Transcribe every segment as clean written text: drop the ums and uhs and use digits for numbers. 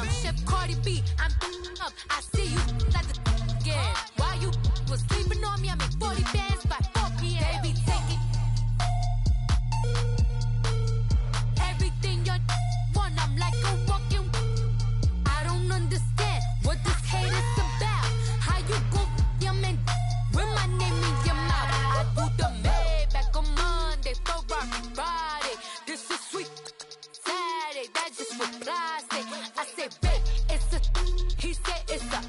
I'm Chef Cardi B. I'm up. I see you like the again. While you was sleeping on me, I make 40 bands by 4 p.m. Baby, take it. Everything you want, I'm like a walking. I don't understand what this hate is about. How you go, your man, with my name in your mouth. I do the Maybach on Monday, Friday. This is sweet Saturday, that's just what I say. I say, babe, it's a, he said it's a,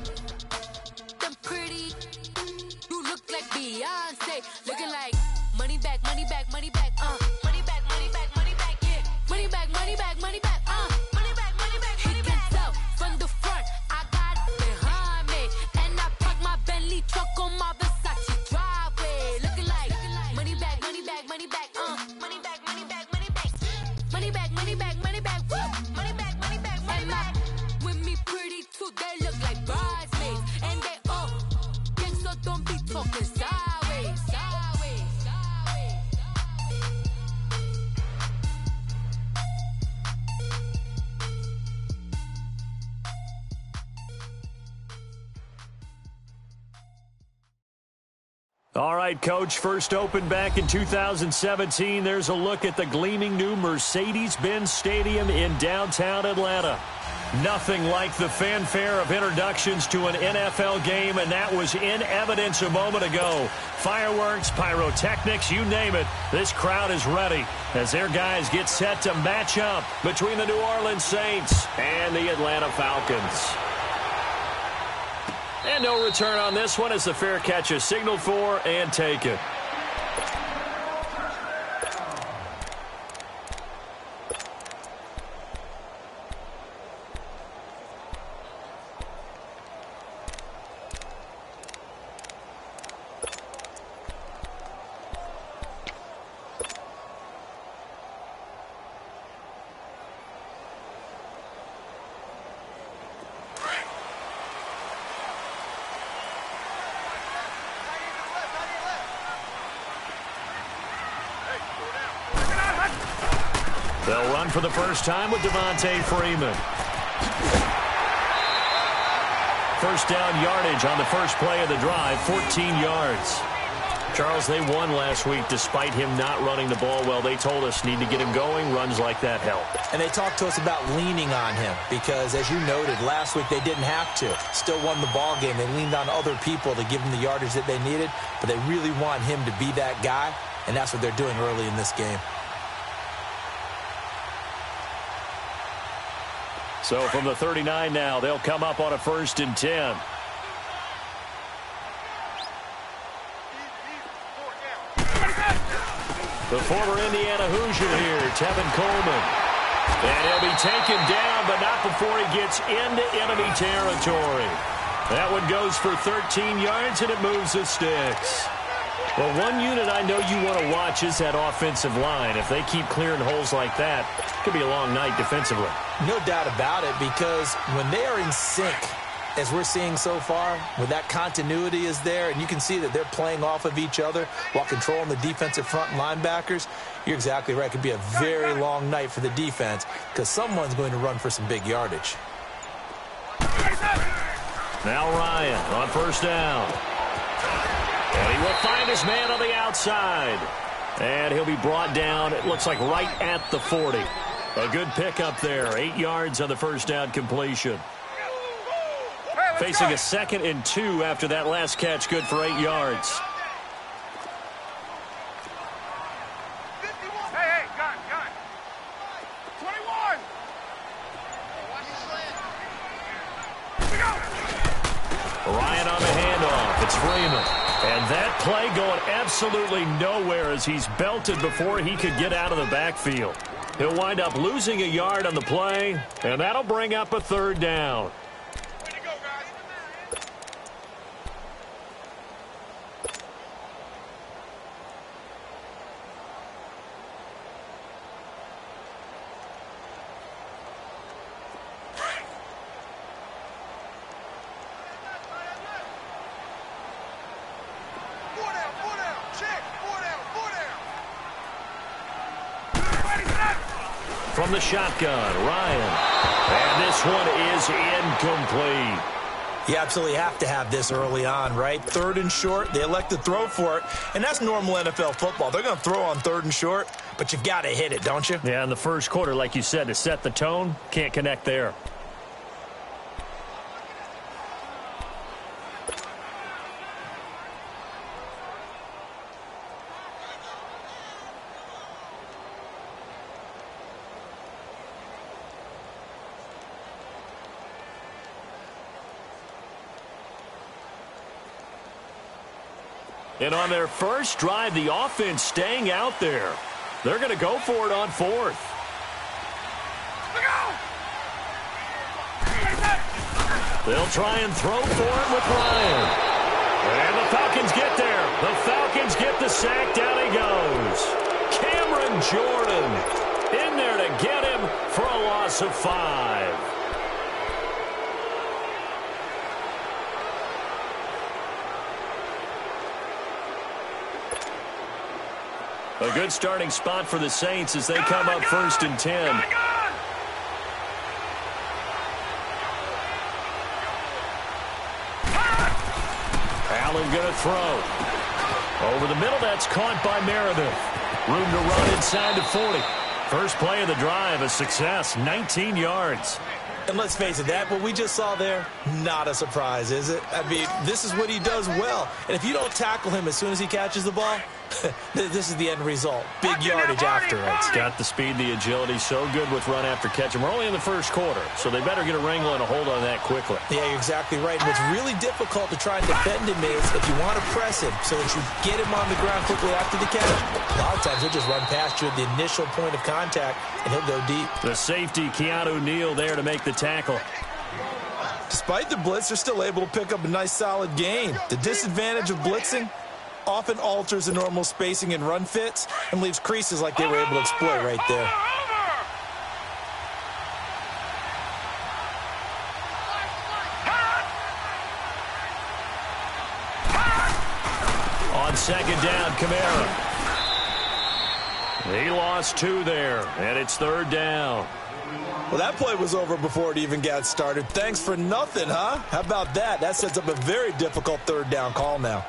them pretty, you look like Beyonce, looking like money back, money back, money back, money back, money back, money back, yeah, money back, money back, money back, money back, money back, money back. He can tell from the front, I got it behind me, and I park my Bentley truck on my Versace driveway, looking like money back, money back, money back, money back, money back, money back, money back, money back, money back, money back, money back, money back. With me pretty too, they look like bridesmaids, and they all gang, so don't be talking sideways, sideways, sideways. All right, Coach, first opened back in 2017. There's a look at the gleaming new Mercedes-Benz Stadium in downtown Atlanta. Nothing like the fanfare of introductions to an NFL game, and that was in evidence a moment ago. Fireworks, pyrotechnics, you name it. This crowd is ready as their guys get set to match up between the New Orleans Saints and the Atlanta Falcons. And no return on this one as the fair catch is signaled for and taken. They'll run for the first time with Devontae Freeman. First down yardage on the first play of the drive, 14 yards. Charles, they won last week despite him not running the ball well. They told us need to get him going. Runs like that help. And they talked to us about leaning on him because, as you noted, last week they didn't have to. Still won the ball game. They leaned on other people to give them the yardage that they needed, but they really want him to be that guy, and that's what they're doing early in this game. So from the 39 now, they'll come up on a 1st and 10. The former Indiana Hoosier here, Tevin Coleman. And he'll be taken down, but not before he gets into enemy territory. That one goes for 13 yards, and it moves the sticks. Well, one unit I know you want to watch is that offensive line. If they keep clearing holes like that, it could be a long night defensively. No doubt about it, because when they are in sync, as we're seeing so far, when that continuity is there, and you can see that they're playing off of each other while controlling the defensive front linebackers, you're exactly right. It could be a very long night for the defense because someone's going to run for some big yardage. Now Ryan on first down. And he will find his man on the outside. And he'll be brought down, it looks like right at the 40. A good pickup there. 8 yards on the first down completion. Facing a 2nd and 2 after that last catch, good for 8 yards. Hey, gun. 21. Ryan on the handoff. It's Freeman. And that play going absolutely nowhere as he's belted before he could get out of the backfield. He'll wind up losing a yard on the play, and that'll bring up a 3rd down. From the shotgun, Ryan. And this one is incomplete. You absolutely have to have this early on, right? 3rd and short, they elect to throw for it, and that's normal NFL football. They're going to throw on 3rd and short, but you've got to hit it, don't you? Yeah, in the first quarter, like you said, to set the tone, can't connect there. And on their first drive, the offense staying out there. They're going to go for it on 4th. They'll try and throw for it with Ryan. And the Falcons get there. The Falcons get the sack. Down he goes. Cameron Jordan in there to get him for a loss of 5. A good starting spot for the Saints as they come up 1st and 10. Allen going to throw. Over the middle, that's caught by Meredith. Room to run inside the 40. First play of the drive, a success, 19 yards. And let's face it, that what we just saw there, not a surprise, is it? I mean, this is what he does well. And if you don't tackle him as soon as he catches the ball, this is the end result. Big yardage after it. It's got the speed, the agility, so good with run after catch. And we're only in the first quarter, so they better get a wrangle and a hold on that quickly. Yeah, you're exactly right. And what's really difficult to try and defend him is if you want to press him so that you get him on the ground quickly after the catch, a lot of times he'll just run past you at the initial point of contact, and he'll go deep. The safety, Keanu Neal, there to make the tackle. Despite the blitz, they're still able to pick up a nice, solid gain. The disadvantage of blitzing often alters the normal spacing and run fits and leaves creases like they were able to exploit right there. On 2nd down, Kamara. He lost 2 there, and it's 3rd down. Well, that play was over before it even got started. Thanks for nothing, huh? How about that? That sets up a very difficult 3rd down call now.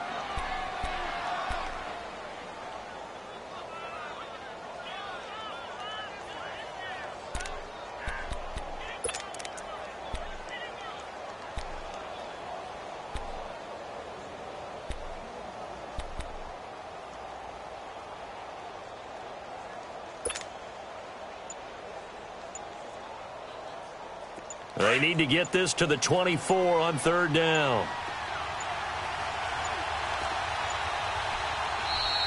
They need to get this to the 24 on 3rd down.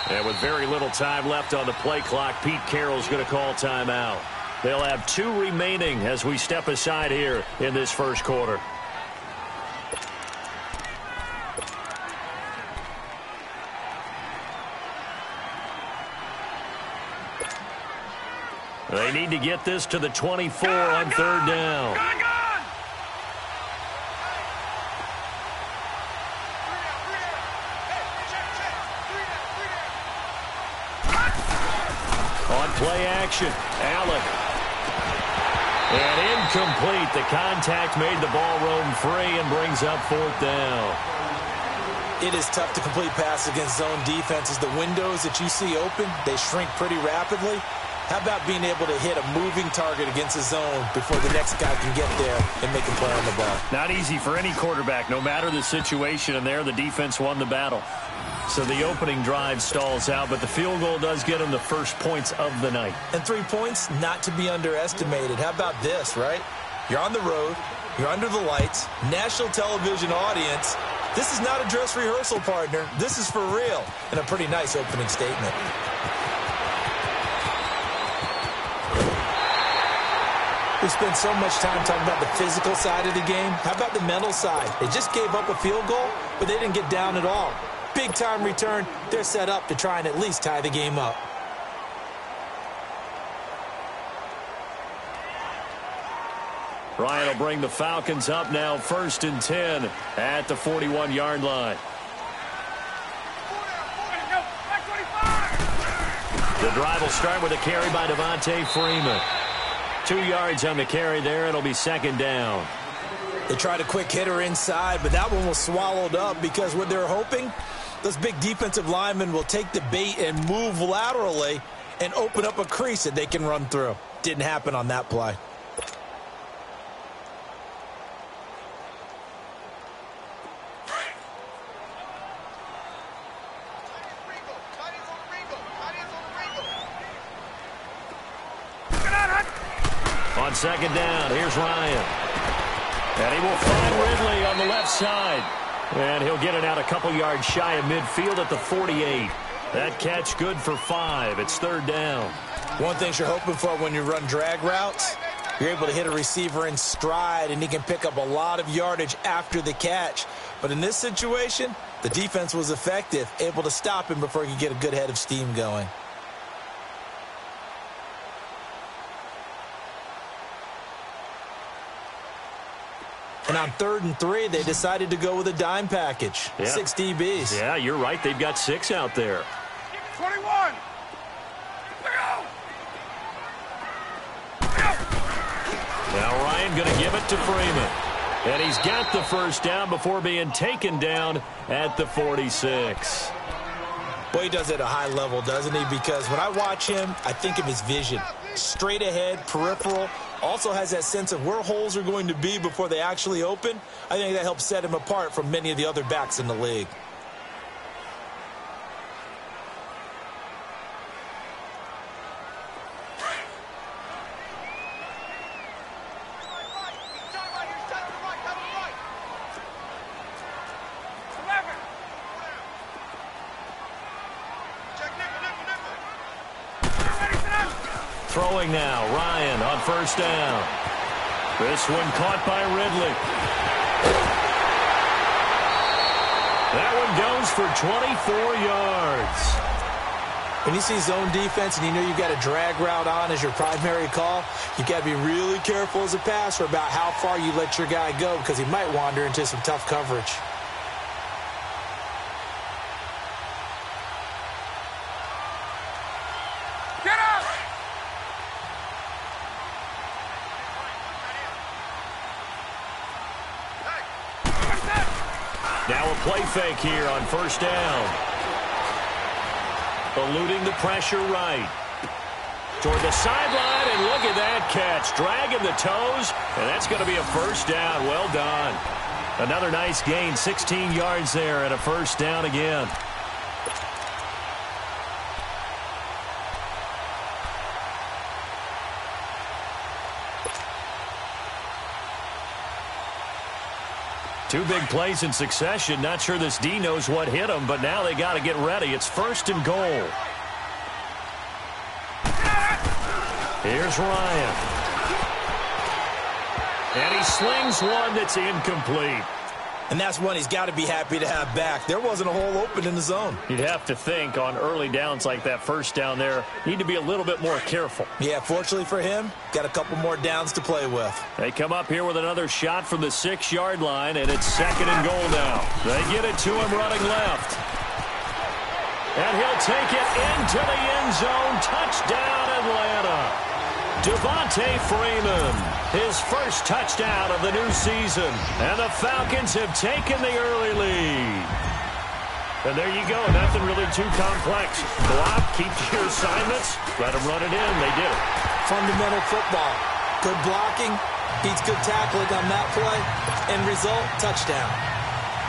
And with very little time left on the play clock, Pete Carroll's going to call timeout. They'll have 2 remaining as we step aside here in this first quarter. They need to get this to the 24 on 3rd down. On play action, Allen. And incomplete. The contact made the ball roam free and brings up 4th down. It is tough to complete passes against zone defenses. The windows that you see open, they shrink pretty rapidly. How about being able to hit a moving target against a zone before the next guy can get there and make a play on the ball? Not easy for any quarterback, no matter the situation, and there the defense won the battle. So the opening drive stalls out, but the field goal does get them the first points of the night. And 3 points, not to be underestimated. How about this, right? You're on the road, you're under the lights, national television audience. This is not a dress rehearsal, partner. This is for real, and a pretty nice opening statement. We spent so much time talking about the physical side of the game. How about the mental side? They just gave up a field goal, but they didn't get down at all. Big-time return. They're set up to try and at least tie the game up. Ryan will bring the Falcons up now, 1st and 10 at the 41-yard line. The drive will start with a carry by Devontae Freeman. 2 yards on the carry there. It'll be second down. They tried a quick hitter inside, but that one was swallowed up because what they're hoping, those big defensive linemen will take the bait and move laterally and open up a crease that they can run through. Didn't happen on that play. On second down, here's Ryan. And he will find Ridley on the left side. And he'll get it out a couple yards shy of midfield at the 48. That catch good for 5. It's third down. One thing you're hoping for when you run drag routes, you're able to hit a receiver in stride, and he can pick up a lot of yardage after the catch. But in this situation, the defense was effective, able to stop him before he could get a good head of steam going. And on 3rd and 3, they decided to go with a dime package. Yeah. 6 DBs. Yeah, you're right. They've got 6 out there. 21. Now Ryan going to give it to Freeman. And he's got the first down before being taken down at the 46. Boy, he does it at a high level, doesn't he? Because when I watch him, I think of his vision. Straight ahead, peripheral. Also has that sense of where holes are going to be before they actually open. I think that helps set him apart from many of the other backs in the league. Throwing now, Ryan on first down. This one caught by Ridley. That one goes for 24 yards. When you see zone defense and you know you've got a drag route on as your primary call, you've got to be really careful as a passer about how far you let your guy go because he might wander into some tough coverage. Now a play fake here on first down. Eluding the pressure right. Toward the sideline, and look at that catch. Dragging the toes, and that's going to be a first down. Well done. Another nice gain, 16 yards there, and a first down again. Two big plays in succession. Not sure this D knows what hit him, but now they got to get ready. It's first and goal. Here's Ryan. And he slings one that's incomplete. And that's one he's got to be happy to have back. There wasn't a hole open in the zone. You'd have to think on early downs like that first down there, need to be a little bit more careful. Yeah, fortunately for him, got a couple more downs to play with. They come up here with another shot from the 6-yard line, and it's second and goal now. They get it to him running left. And he'll take it into the end zone. Touchdown, Atlanta. Devontae Freeman, his first touchdown of the new season. And the Falcons have taken the early lead. And there you go. Nothing really too complex. Block, keep your assignments, let them run it in. They did it. Fundamental football. Good blocking, beats good tackling on that play. End result, touchdown.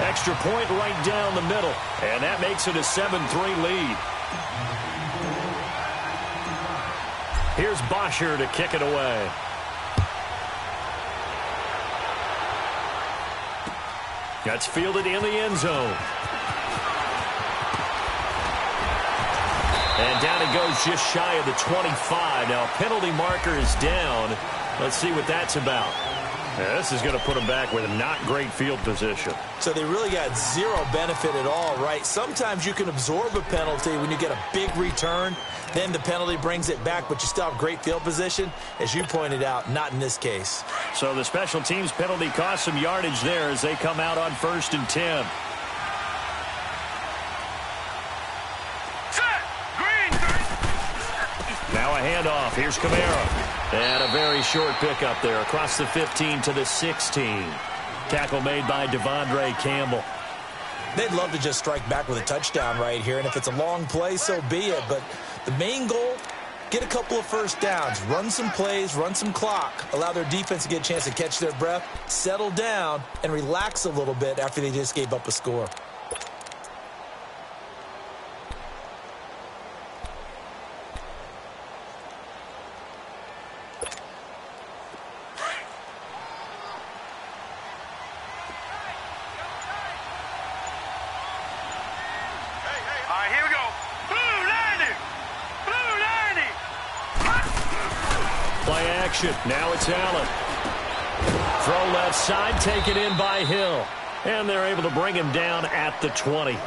Extra point right down the middle. And that makes it a 7-3 lead. Here's Bosher to kick it away. That's fielded in the end zone. And down it goes just shy of the 25. Now, penalty marker is down. Let's see what that's about. Yeah, this is going to put them back with a not great field position. So they really got zero benefit at all, right? Sometimes you can absorb a penalty when you get a big return. Then the penalty brings it back, but you still have great field position. As you pointed out, not in this case. So the special teams penalty cost some yardage there as they come out on 1st and 10. Now a handoff. Here's Kamara. And a very short pickup there across the 15 to the 16. Tackle made by Devondre Campbell. They'd love to just strike back with a touchdown right here, and if it's a long play, so be it. But the main goal, get a couple of first downs, run some plays, run some clock, allow their defense to get a chance to catch their breath, settle down, and relax a little bit after they just gave up a score. Now it's Allen. Throw left side, taken in by Hill. And they're able to bring him down at the 20.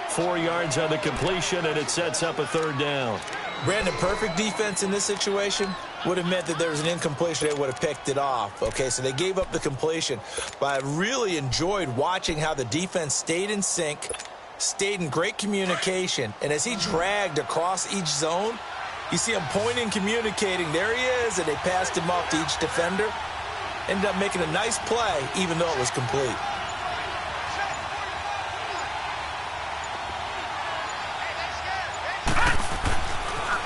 4 yards on the completion, and it sets up a third down. Brandon, perfect defense in this situation would have meant that there was an incompletion. They would have picked it off. Okay, so they gave up the completion. But I really enjoyed watching how the defense stayed in sync, stayed in great communication. And as he dragged across each zone, you see him pointing, communicating. There he is, and they passed him off to each defender. Ended up making a nice play, even though it was complete.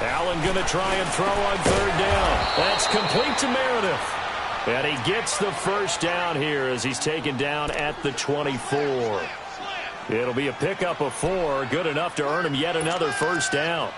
Allen going to try and throw on third down. That's complete to Meredith. And he gets the first down here as he's taken down at the 24. It'll be a pickup of 4, good enough to earn him yet another first down.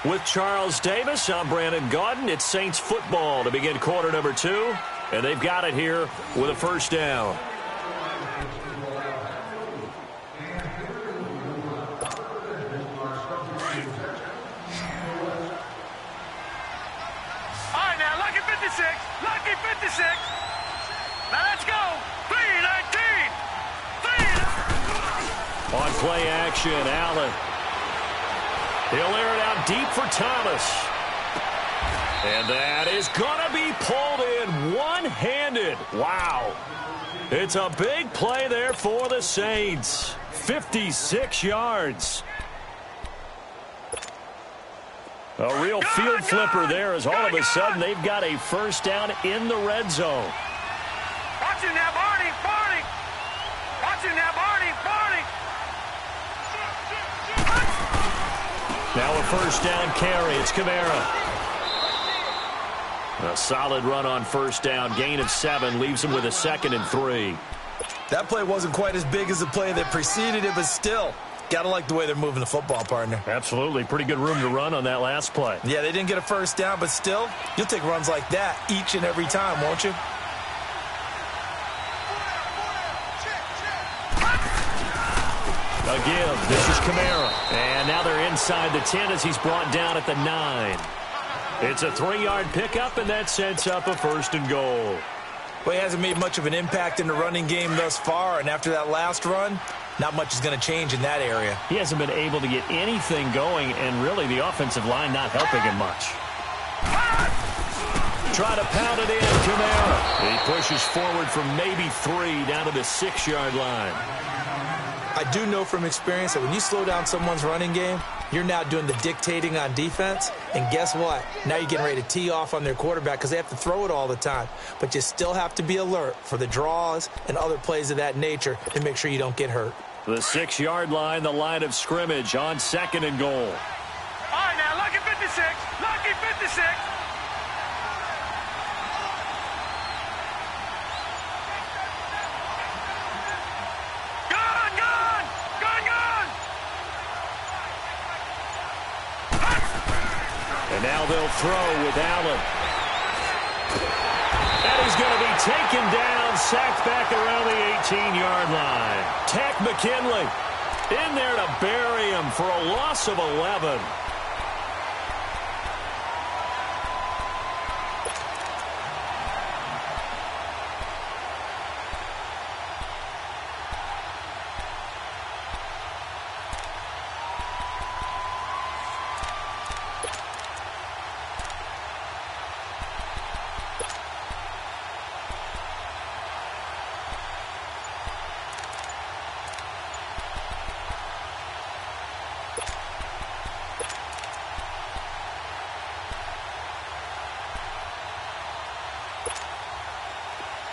With Charles Davis, I'm Brandon Gaudin. It's Saints football to begin quarter number 2, and they've got it here with a first down. All right, now, lucky 56, lucky 56. Now let's go. 3-19. On play action, Allen. He'll air it out deep for Thomas. And that is going to be pulled in one-handed. Wow. It's a big play there for the Saints. 56 yards. A real field flipper there as all of a sudden they've got a first down in the red zone. Watch it now, Barney, Barney. Watch it now, Barney, Barney. Now a first down carry. It's Kamara. A solid run on first down. Gain of 7 leaves him with a 2nd and 3. That play wasn't quite as big as the play that preceded it, but still, gotta like the way they're moving the football, partner. Absolutely. Pretty good room to run on that last play. Yeah, they didn't get a first down, but still, you'll take runs like that each and every time, won't you? A give. This is Kamara. And now they're inside the 10 as he's brought down at the 9. It's a 3-yard pickup, and that sets up a 1st and goal. Well, he hasn't made much of an impact in the running game thus far, and after that last run, not much is going to change in that area. He hasn't been able to get anything going, and really the offensive line not helping him much. Try to pound it in, Kamara. He pushes forward from maybe 3 down to the 6-yard line. I do know from experience that when you slow down someone's running game, you're now doing the dictating on defense. And guess what? Now you're getting ready to tee off on their quarterback because they have to throw it all the time. But you still have to be alert for the draws and other plays of that nature to make sure you don't get hurt. The 6-yard line, the line of scrimmage on 2nd and goal. All right, now, lucky 56, lucky 56. And now they'll throw with Allen. And he's going to be taken down, sacked back around the 18-yard line. Takk McKinley in there to bury him for a loss of 11.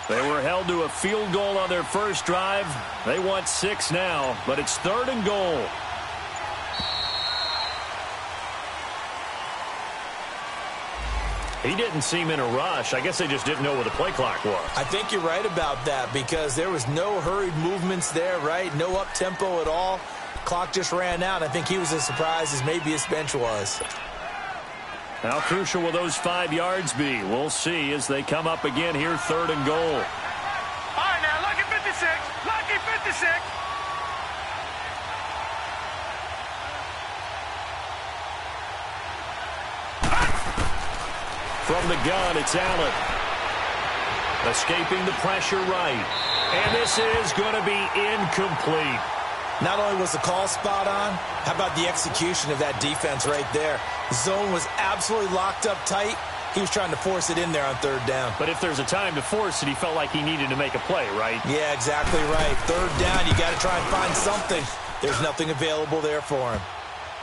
They were held to a field goal on their first drive. They want 6 now, but it's 3rd and goal. He didn't seem in a rush. I guess they just didn't know what the play clock was. I think you're right about that because there was no hurried movements there, right? No up-tempo at all. Clock just ran out. I think he was as surprised as maybe his bench was. How crucial will those 5 yards be? We'll see as they come up again here, 3rd and goal. All right, now, lucky 56. Lucky 56. From the gun, it's Allen. Escaping the pressure right. And this is going to be incomplete. Not only was the call spot on, how about the execution of that defense right there? The zone was absolutely locked up tight. He was trying to force it in there on 3rd down. But if there's a time to force it, he felt like he needed to make a play, right? Yeah, exactly right. 3rd down, you got to try and find something. There's nothing available there for him.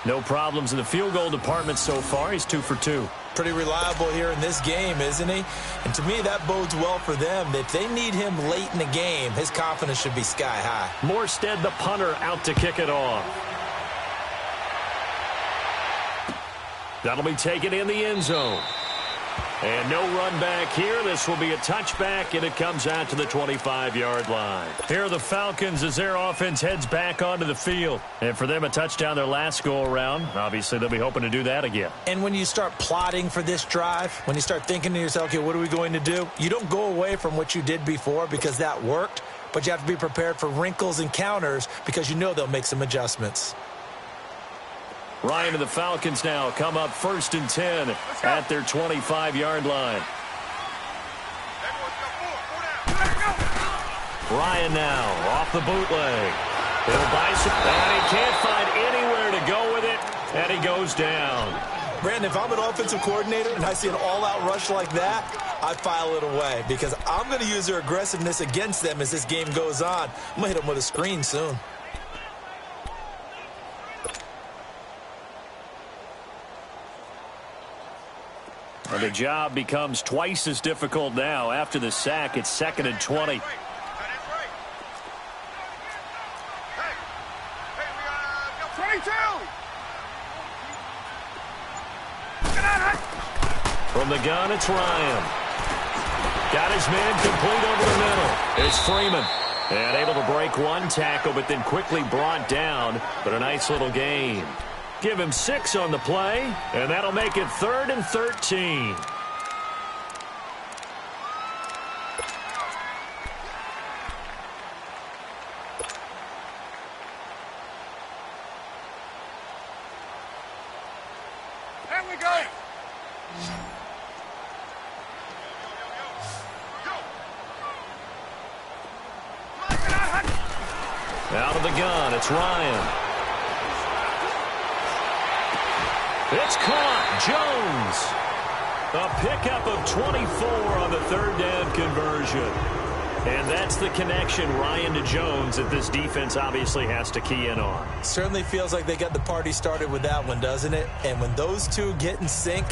No problems in the field goal department so far. He's 2 for 2. Pretty reliable here in this game, isn't he? And to me, that bodes well for them. If they need him late in the game, his confidence should be sky high. Morstead, the punter, out to kick it off. That'll be taken in the end zone. And no run back here. This will be a touchback, and it comes out to the 25-yard line. Here are the Falcons as their offense heads back onto the field. And for them, a touchdown their last go-around. Obviously, they'll be hoping to do that again. And when you start plotting for this drive, when you start thinking to yourself, okay, what are we going to do? You don't go away from what you did before because that worked, but you have to be prepared for wrinkles and counters because you know they'll make some adjustments. Ryan and the Falcons now come up 1st and 10 at their 25-yard line. Ryan now off the bootleg. He'll bicep, and he can't find anywhere to go with it, and he goes down. Brandon, if I'm an offensive coordinator and I see an all-out rush like that, I file it away because I'm going to use their aggressiveness against them as this game goes on. I'm going to hit them with a screen soon. And the job becomes twice as difficult now. After the sack, it's 2nd and 20. From the gun, it's Ryan. Got his man complete over the middle. It's Freeman. And able to break one tackle, but then quickly brought down. But a nice little gain. Give him 6 on the play, and that'll make it 3rd and 13. There we go. Out of the gun, it's Ryan. It's caught. Jones. A pickup of 24 on the 3rd down conversion. And that's the connection, Ryan to Jones, that this defense obviously has to key in on. Certainly feels like they got the party started with that one, doesn't it? And when those two get in sync,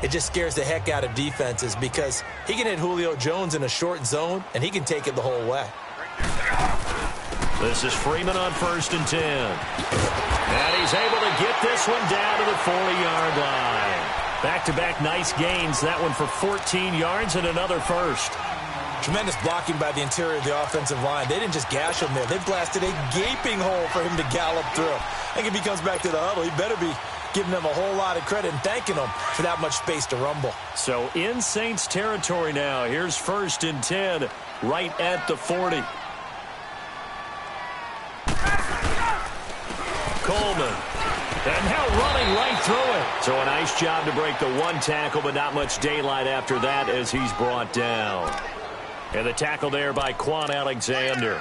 it just scares the heck out of defenses because he can hit Julio Jones in a short zone, and he can take it the whole way. This is Freeman on 1st and 10. And he's able to get this one down to the 40-yard line. Back-to-back nice gains. That one for 14 yards and another first. Tremendous blocking by the interior of the offensive line. They didn't just gash him there. They blasted a gaping hole for him to gallop through. I think if he comes back to the huddle, he better be giving them a whole lot of credit and thanking them for that much space to rumble. So in Saints territory now. Here's 1st and 10 right at the 40. Coleman. And now running right through it. So a nice job to break the one tackle, but not much daylight after that as he's brought down. And the tackle there by Quan Alexander.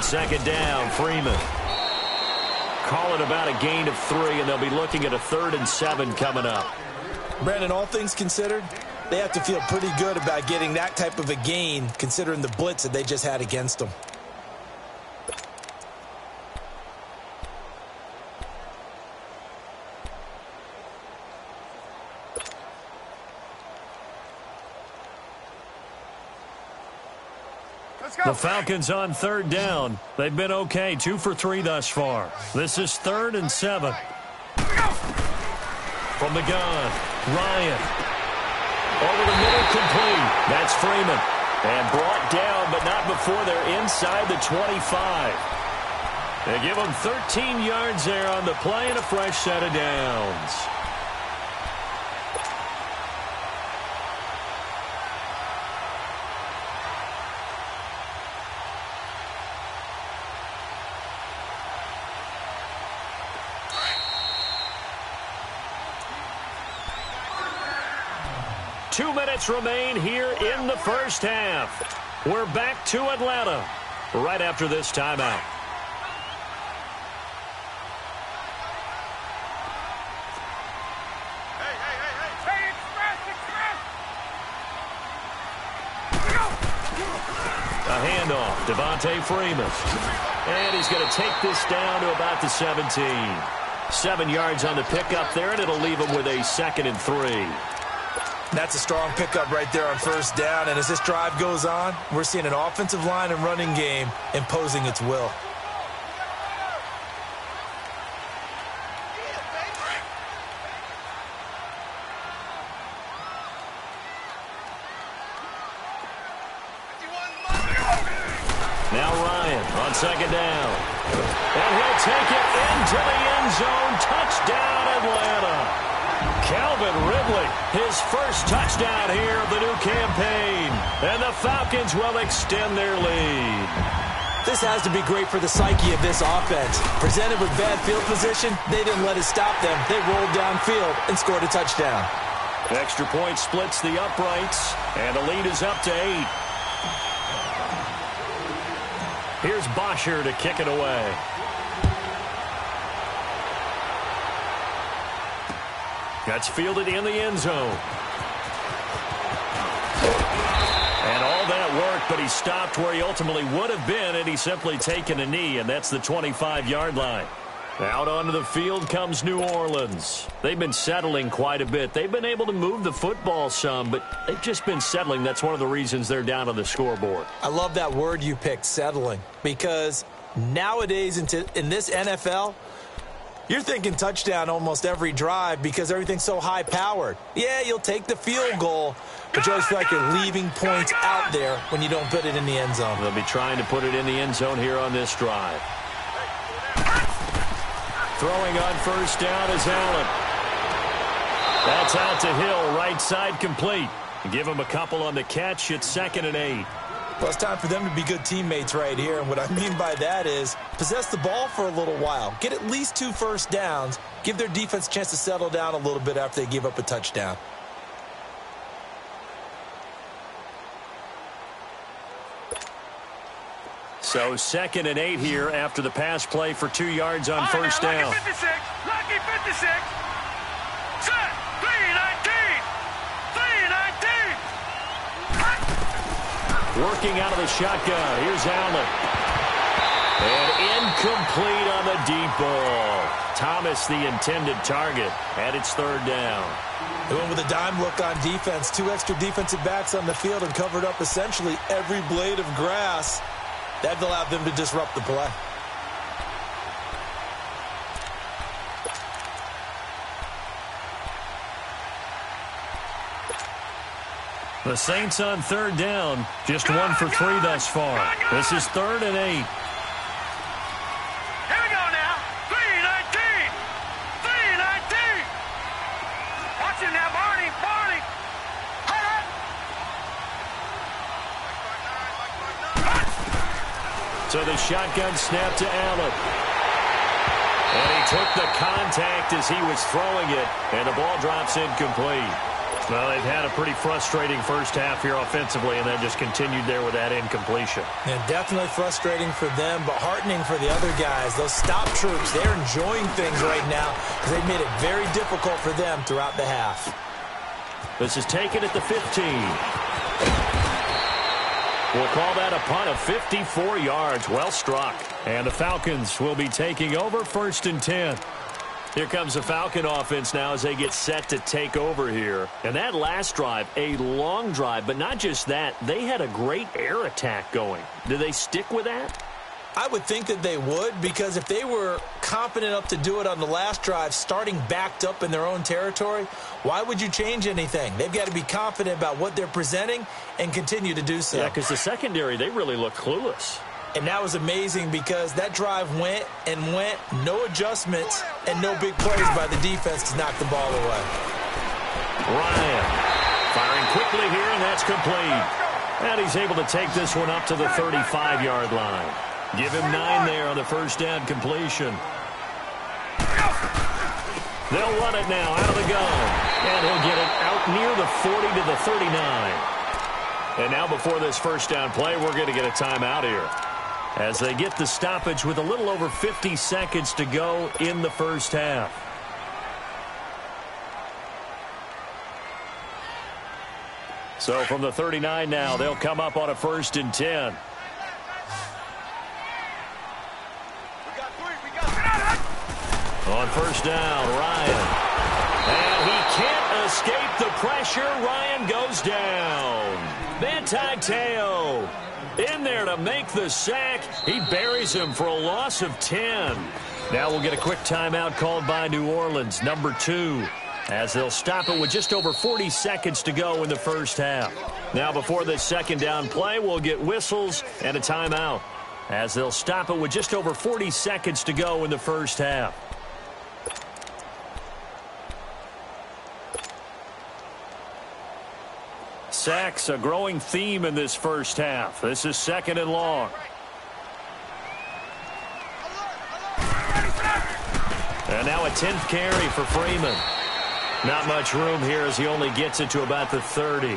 On second down, Freeman. Call it about a gain of 3, and they'll be looking at a 3rd and 7 coming up. Brandon, all things considered, they have to feel pretty good about getting that type of a gain, considering the blitz that they just had against them. The Falcons on 3rd down. They've been okay, 2 for 3 thus far. This is 3rd and 7. From the gun, Ryan. Over the middle, complete. That's Freeman. And brought down, but not before they're inside the 25. They give them 13 yards there on the play and a fresh set of downs. Two minutes remain here in the first half. We're back to Atlanta right after this timeout. A handoff, Devontae Freeman. And he's going to take this down to about the 17. 7 yards on the pickup there, and it'll leave him with a 2nd and 3. That's a strong pickup right there on 1st down. And as this drive goes on, we're seeing an offensive line and running game imposing its will. Now Ryan on 2nd down. And he'll take it into the end zone. Touchdown, Atlanta. Calvin Ridley, his first touchdown here of the new campaign. And the Falcons will extend their lead. This has to be great for the psyche of this offense. Presented with bad field position, they didn't let it stop them. They rolled downfield and scored a touchdown. Extra point splits the uprights, and the lead is up to 8. Here's Bosher to kick it away. That's fielded in the end zone. And all that work, but he stopped where he ultimately would have been, and he's simply taken a knee, and that's the 25-yard line. Out onto the field comes New Orleans. They've been settling quite a bit. They've been able to move the football some, but they've just been settling. That's one of the reasons they're down on the scoreboard. I love that word you picked, settling, because nowadays in this NFL, you're thinking touchdown almost every drive because everything's so high-powered. Yeah, you'll take the field goal, but you always feel like you're leaving points out there when you don't put it in the end zone. They'll be trying to put it in the end zone here on this drive. Throwing on 1st down is Allen. That's out to Hill, right side complete. Give him a couple on the catch. It's 2nd and 8. Well, it's time for them to be good teammates right here. And what I mean by that is possess the ball for a little while. Get at least 2 first downs. Give their defense a chance to settle down a little bit after they give up a touchdown. So 2nd and 8 here after the pass play for 2 yards on 1st down. Lucky 56. Lucky 56. Set. 3-19. 3-19. Working out of the shotgun. Here's Allen. And incomplete on the deep ball. Thomas the intended target. And it's 3rd down. They went with a dime look on defense. 2 extra defensive backs on the field and covered up essentially every blade of grass. That allowed them to disrupt the play. The Saints on 3rd down. Just 1 for 3 thus far. This is 3rd and 8. Here we go now. 3-19. 3-19. Watch him now, Barney. Barney. So the shotgun snap to Allen. And he took the contact as he was throwing it, and the ball drops incomplete. Well, they've had a pretty frustrating first half here offensively, and then just continued there with that incompletion. And definitely frustrating for them, but heartening for the other guys. Those stop troops, they're enjoying things right now because they've made it very difficult for them throughout the half. This is taken at the 15. We'll call that a punt of 54 yards. Well struck. And the Falcons will be taking over 1st and 10. Here comes the Falcon offense now as they get set to take over here. And that last drive, a long drive, but not just that. They had a great air attack going. Do they stick with that? I would think that they would, because if they were confident enough to do it on the last drive, starting backed up in their own territory, why would you change anything? They've got to be confident about what they're presenting and continue to do so. Yeah, because the secondary, they really look clueless. And that was amazing because that drive went and went, no adjustments, and no big plays by the defense to knock the ball away. Ryan firing quickly here, and that's complete. And he's able to take this one up to the 35-yard line. Give him 9 there on the first down completion. They'll run it now out of the gun. And he'll get it out near the 40 to the 39. And now before this first down play, we're going to get a timeout here, as they get the stoppage with a little over 50 seconds to go in the first half. So from the 39 now, they'll come up on a 1st and 10. On first down, Ryan. And he can't escape the pressure. Ryan goes down. Manti Te'o in there to make the sack. He buries him for a loss of 10. Now we'll get a quick timeout called by New Orleans, number 2, as they'll stop it with just over 40 seconds to go in the first half. Now before this second down play, we'll get whistles and a timeout, as they'll stop it with just over 40 seconds to go in the first half. Sacks, a growing theme in this first half. This is 2nd and long. And now a 10th carry for Freeman. Not much room here as he only gets it to about the 30.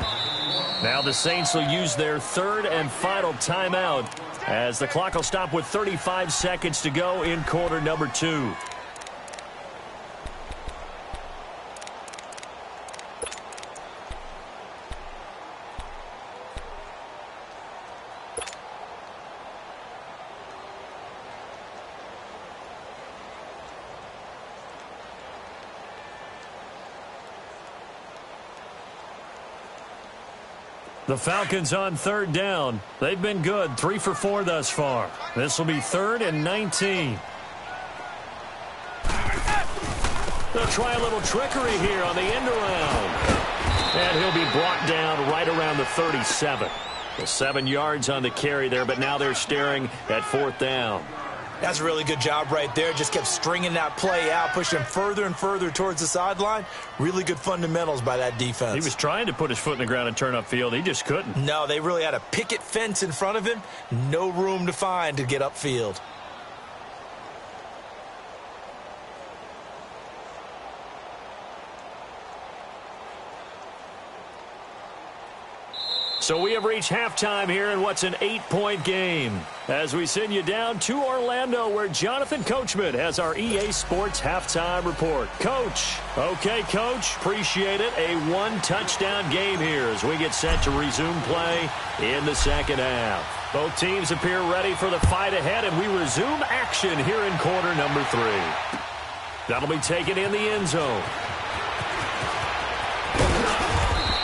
Now the Saints will use their 3rd and final timeout, as the clock will stop with 35 seconds to go in quarter number 2. The Falcons on 3rd down. They've been good, 3 for 4 thus far. This will be 3rd and 19. They'll try a little trickery here on the end around. And he'll be brought down right around the 37. Well, 7 yards on the carry there, but now they're staring at 4th down. That's a really good job right there. Just kept stringing that play out, pushing further and further towards the sideline. Really good fundamentals by that defense. He was trying to put his foot in the ground and turn upfield. He just couldn't. No, they really had a picket fence in front of him. No room to find to get upfield. So we have reached halftime here in what's an 8-point game, as we send you down to Orlando, where Jonathan Coachman has our EA Sports halftime report. Coach. Okay, Coach. Appreciate it. A 1-touchdown game here as we get set to resume play in the second half. Both teams appear ready for the fight ahead, and we resume action here in quarter number 3. That'll be taken in the end zone.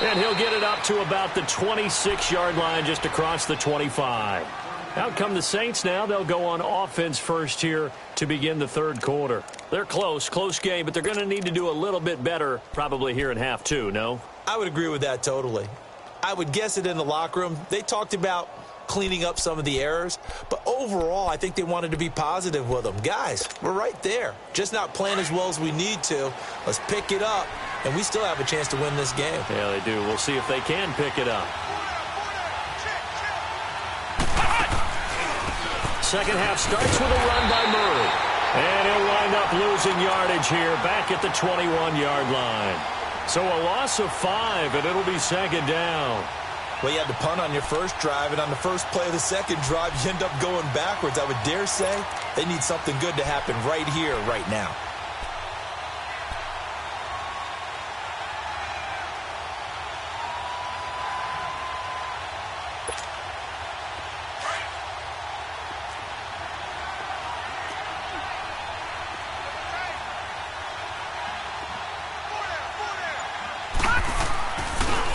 And he'll get it up to about the 26-yard line, just across the 25. Out come the Saints now. They'll go on offense first here to begin the 3rd quarter. They're close game, but they're going to need to do a little bit better probably here in half 2, no? I would agree with that totally. I would guess it in the locker room. They talked about cleaning up some of the errors, but overall I think they wanted to be positive with them. Guys, we're right there. Just not playing as well as we need to. Let's pick it up, and we still have a chance to win this game. Yeah, they do. We'll see if they can pick it up. Second half starts with a run by Murray. And he'll wind up losing yardage here back at the 21-yard line. So a loss of 5, and it'll be second down. Well, you had to punt on your first drive, and on the first play of the second drive, you end up going backwards. I would dare say they need something good to happen right here, right now.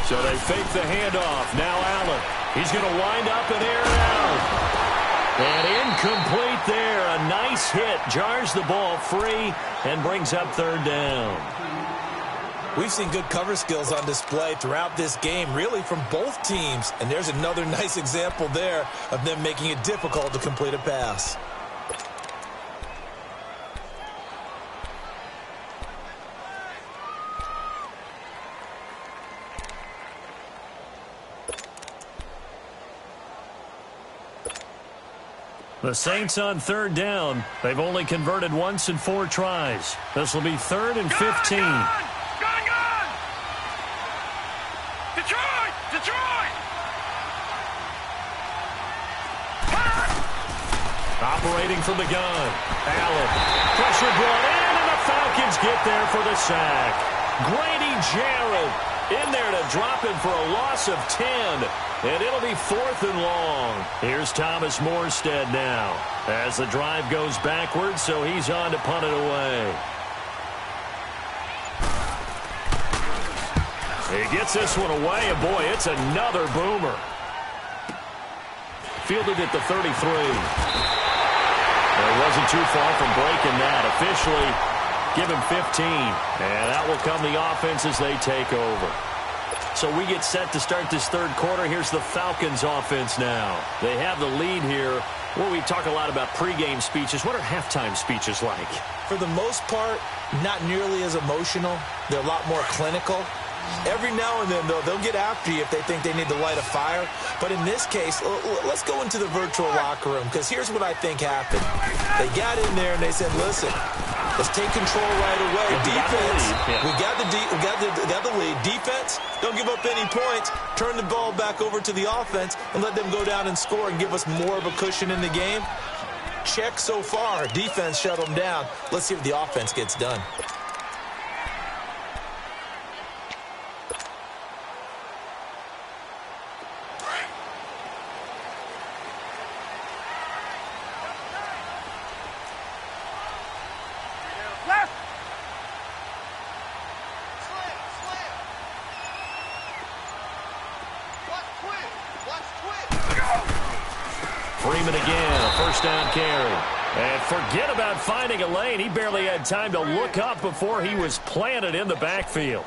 So they fake the handoff. Now Allen. He's going to wind up and air it out. And incomplete there. A nice hit. Jars the ball free and brings up third down. We've seen good cover skills on display throughout this game, really from both teams. And there's another nice example there of them making it difficult to complete a pass. The Saints on third down. They've only converted once in 4 tries. This will be 3rd and 15. Gone! Detroit! Detroit! Operating from the gun. Allen. Pressure brought in, and the Falcons get there for the sack. Grady Jarrett in there to drop him for a loss of 10. And it'll be 4th and long. Here's Thomas Morstead now as the drive goes backwards, so he's on to punt it away. He gets this one away, and boy, it's another boomer. Fielded at the 33. It wasn't too far from breaking that. Officially, give him 15. And that will come the offense as they take over. So we get set to start this third quarter. Here's the Falcons offense now. They have the lead here. Well, we talk a lot about pregame speeches. What are halftime speeches like? For the most part, not nearly as emotional. They're a lot more clinical. Every now and then, though, they'll get after you if they think they need to light a fire. But in this case, let's go into the virtual locker room, because here's what I think happened. They got in there and they said, listen, let's take control right away. Defense, we got the lead. Defense, don't give up any points. Turn the ball back over to the offense and let them go down and score and give us more of a cushion in the game. Check so far. Defense shut them down. Let's see if the offense gets done. Freeman again, a first down carry. And forget about finding a lane. He barely had time to look up before he was planted in the backfield.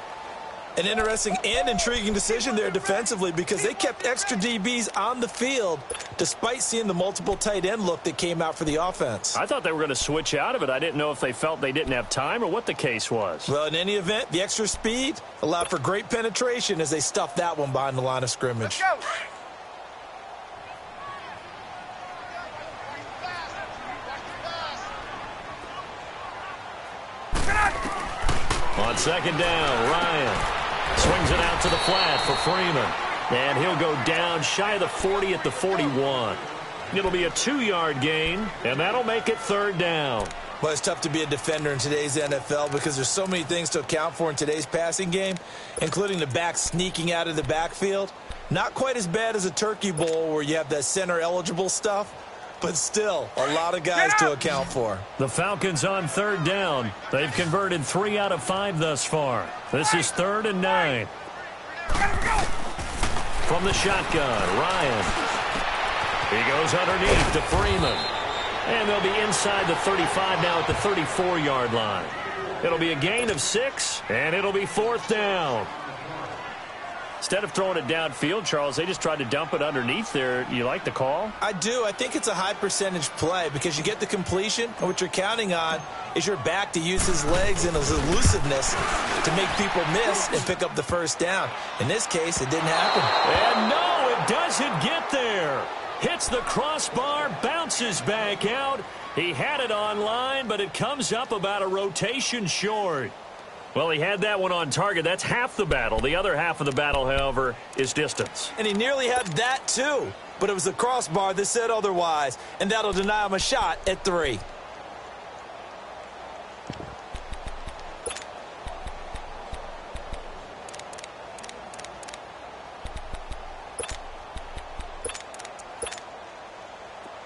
An interesting and intriguing decision there defensively, because they kept extra DBs on the field despite seeing the multiple tight end look that came out for the offense. I thought they were going to switch out of it. I didn't know if they felt they didn't have time or what the case was. Well, in any event, the extra speed allowed for great penetration as they stuffed that one behind the line of scrimmage. Let's go. On second down, Ryan swings it out to the flat for Freeman. And he'll go down shy of the 40 at the 41. It'll be a 2-yard gain, and that'll make it third down. Well, it's tough to be a defender in today's NFL because there's so many things to account for in today's passing game, including the back sneaking out of the backfield. Not quite as bad as a turkey bowl where you have that center-eligible stuff, but still a lot of guys to account for. The Falcons on third down. They've converted 3 out of 5 thus far. This is 3rd and 9. From the shotgun, Ryan. He goes underneath to Freeman. And they'll be inside the 35 now at the 34-yard line. It'll be a gain of 6, and it'll be 4th down. Instead of throwing it downfield, Charles, they just tried to dump it underneath there. You like the call? I do. I think it's a high percentage play because you get the completion, and what you're counting on is your back to use his legs and his elusiveness to make people miss and pick up the first down. In this case, it didn't happen. And no, it doesn't get there. Hits the crossbar, bounces back out. He had it on line, but it comes up about a rotation short. Well, he had that one on target. That's half the battle. The other half of the battle, however, is distance. And he nearly had that, too. But it was the crossbar that said otherwise, and that'll deny him a shot at 3.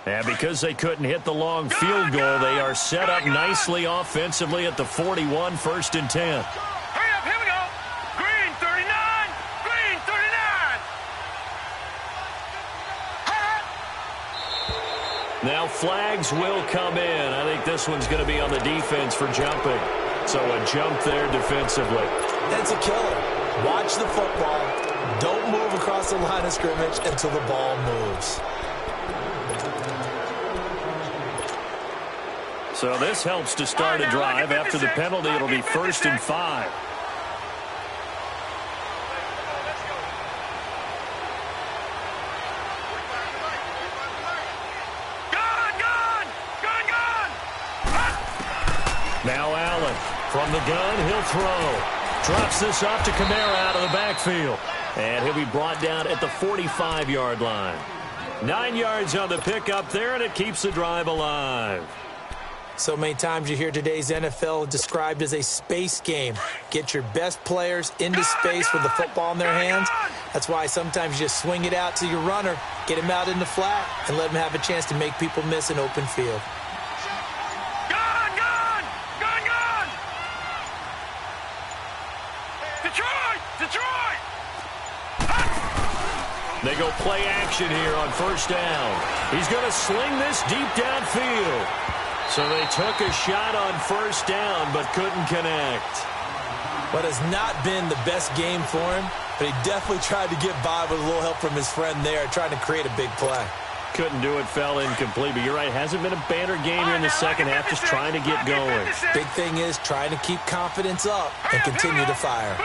And because they couldn't hit the long field goal, they are set up nicely offensively at the 41, 1st and 10. Hurry up, here we go. Green 39, green 39. Now flags will come in. I think this one's going to be on the defense for jumping. So a jump there defensively. That's a killer. Watch the football. Don't move across the line of scrimmage until the ball moves. So this helps to start a drive. After the penalty, it'll be 1st and 5. Now Allen from the gun, he'll throw. Drops this off to Kamara out of the backfield. And he'll be brought down at the 45-yard line. 9 yards on the pickup there, and it keeps the drive alive. So many times you hear today's NFL described as a space game. Get your best players into space with the football in their hands. That's why sometimes you just swing it out to your runner, get him out in the flat, and let him have a chance to make people miss an open field. Detroit! They go play action here on 1st down. He's going to sling this deep downfield. So they took a shot on 1st down, but couldn't connect. What has not been the best game for him, but he definitely tried to get by with a little help from his friend there, trying to create a big play. Couldn't do it, fell incomplete, but you're right, hasn't been a banner game here in the second half, just trying to get going. Big thing is trying to keep confidence up and continue to fire.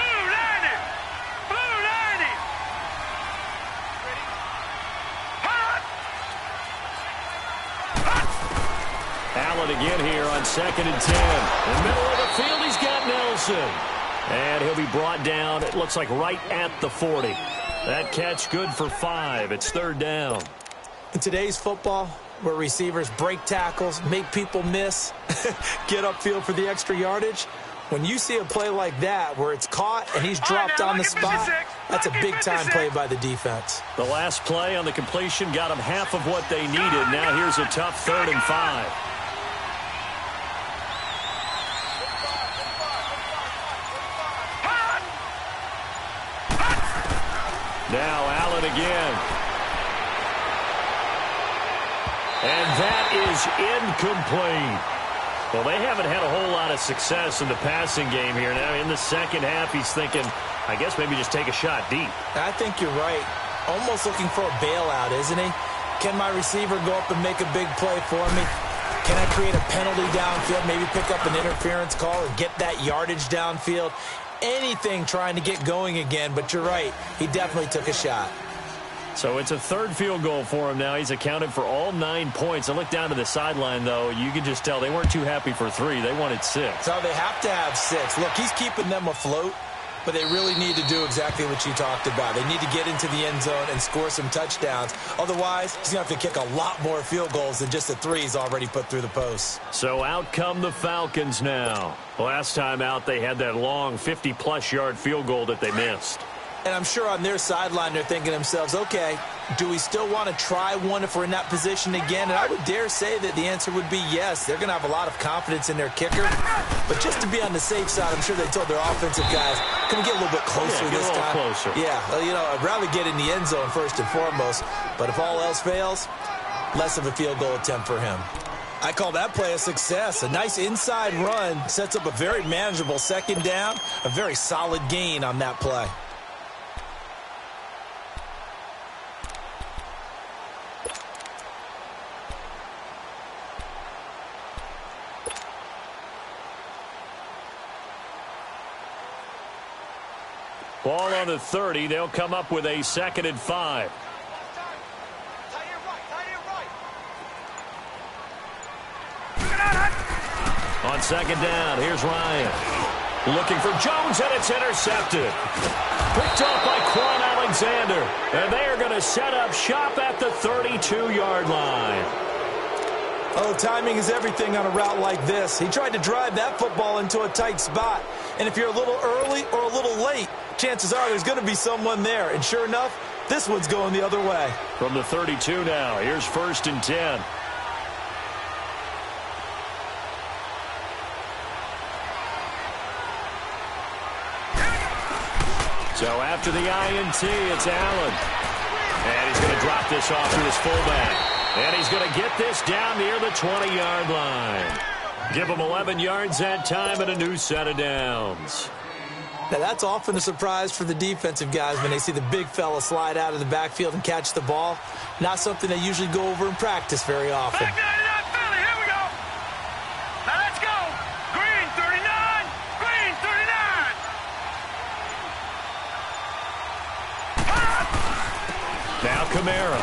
Allen again here on 2nd and 10. In the middle of the field, he's got Nelson. And he'll be brought down, it looks like right at the 40. That catch good for 5. It's 3rd down. In today's football, where receivers break tackles, make people miss, get upfield for the extra yardage, when you see a play like that where it's caught and he's dropped on the spot, that's a big-time play by the defense. The last play on the completion got them half of what they needed. Now here's a tough 3rd and 5. Now Allen again. And that is incomplete. Well, they haven't had a whole lot of success in the passing game here. Now in the second half, he's thinking, I guess maybe just take a shot deep. I think you're right. Almost looking for a bailout, isn't he? Can my receiver go up and make a big play for me? Can I create a penalty downfield, maybe pick up an interference call or get that yardage downfield? Anything trying to get going again, but you're right. He definitely took a shot. So it's a 3rd field goal for him now. He's accounted for all 9 points. I look down to the sideline, though. You can just tell they weren't too happy for 3. They wanted 6. So they have to have 6. Look, he's keeping them afloat, but they really need to do exactly what you talked about. They need to get into the end zone and score some touchdowns. Otherwise, he's going to have to kick a lot more field goals than just the 3 he's already put through the posts. So out come the Falcons now. Last time out, they had that long 50-plus yard field goal that they missed. And I'm sure on their sideline they're thinking to themselves, okay, do we still want to try one if we're in that position again? And I would dare say that the answer would be yes. They're going to have a lot of confidence in their kicker. But just to be on the safe side, I'm sure they told their offensive guys, can we get a little bit closer this time? Closer. Yeah, well, you know, I'd rather get in the end zone first and foremost. But if all else fails, less of a field goal attempt for him. I call that play a success. A nice inside run sets up a very manageable 2nd down, a very solid gain on that play. Ball on the 30. They'll come up with a 2nd and 5. On 2nd down, here's Ryan. Looking for Jones, and it's intercepted. Picked up by Quan Alexander. And they are going to set up shop at the 32-yard line. Oh, timing is everything on a route like this. He tried to drive that football into a tight spot. And if you're a little early or a little late, chances are there's going to be someone there. And sure enough, this one's going the other way. From the 32 now, here's 1st and 10. So after the INT, it's Allen. And he's going to drop this off to his fullback. And he's going to get this down near the 20-yard line. Give him 11 yards that time and a new set of downs. Now, that's often a surprise for the defensive guys when they see the big fella slide out of the backfield and catch the ball. Not something they usually go over in practice very often. Back down to that Philly. Here we go. Now let's go. Green 39. Green 39. Now Kamara.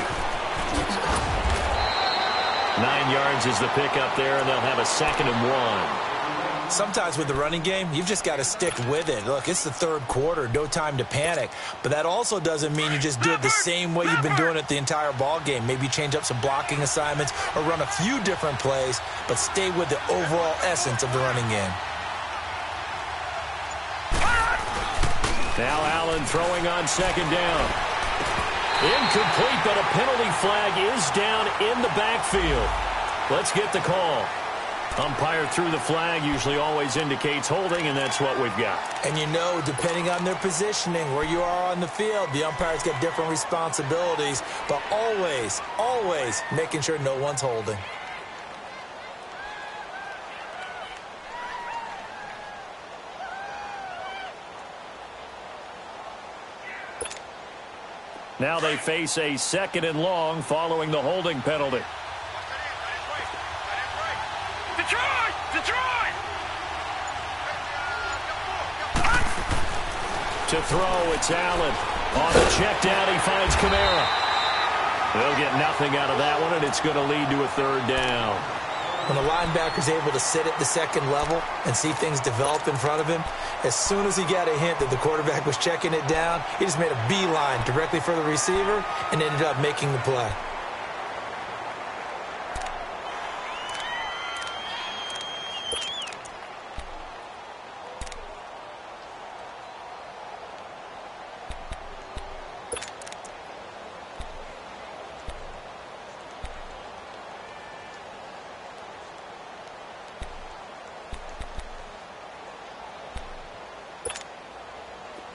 9 yards is the pickup there, and they'll have a 2nd and 1. Sometimes with the running game, you've just got to stick with it. Look, it's the 3rd quarter, no time to panic. But that also doesn't mean you just do it the same way you've been doing it the entire ball game. Maybe change up some blocking assignments or run a few different plays, but stay with the overall essence of the running game. Now Allen throwing on 2nd down. Incomplete, but a penalty flag is down in the backfield. Let's get the call. Umpire threw the flag, usually always indicates holding, and that's what we've got. And you know, depending on their positioning, where you are on the field, the umpire's got different responsibilities, but always, always making sure no one's holding. Now they face a 2nd and long following the holding penalty. Detroit! Detroit! To throw, it's Allen. On the check down, he finds Kamara. They'll get nothing out of that one, and it's going to lead to a 3rd down. When the linebacker's able to sit at the 2nd level and see things develop in front of him, as soon as he got a hint that the quarterback was checking it down, he just made a beeline directly for the receiver and ended up making the play.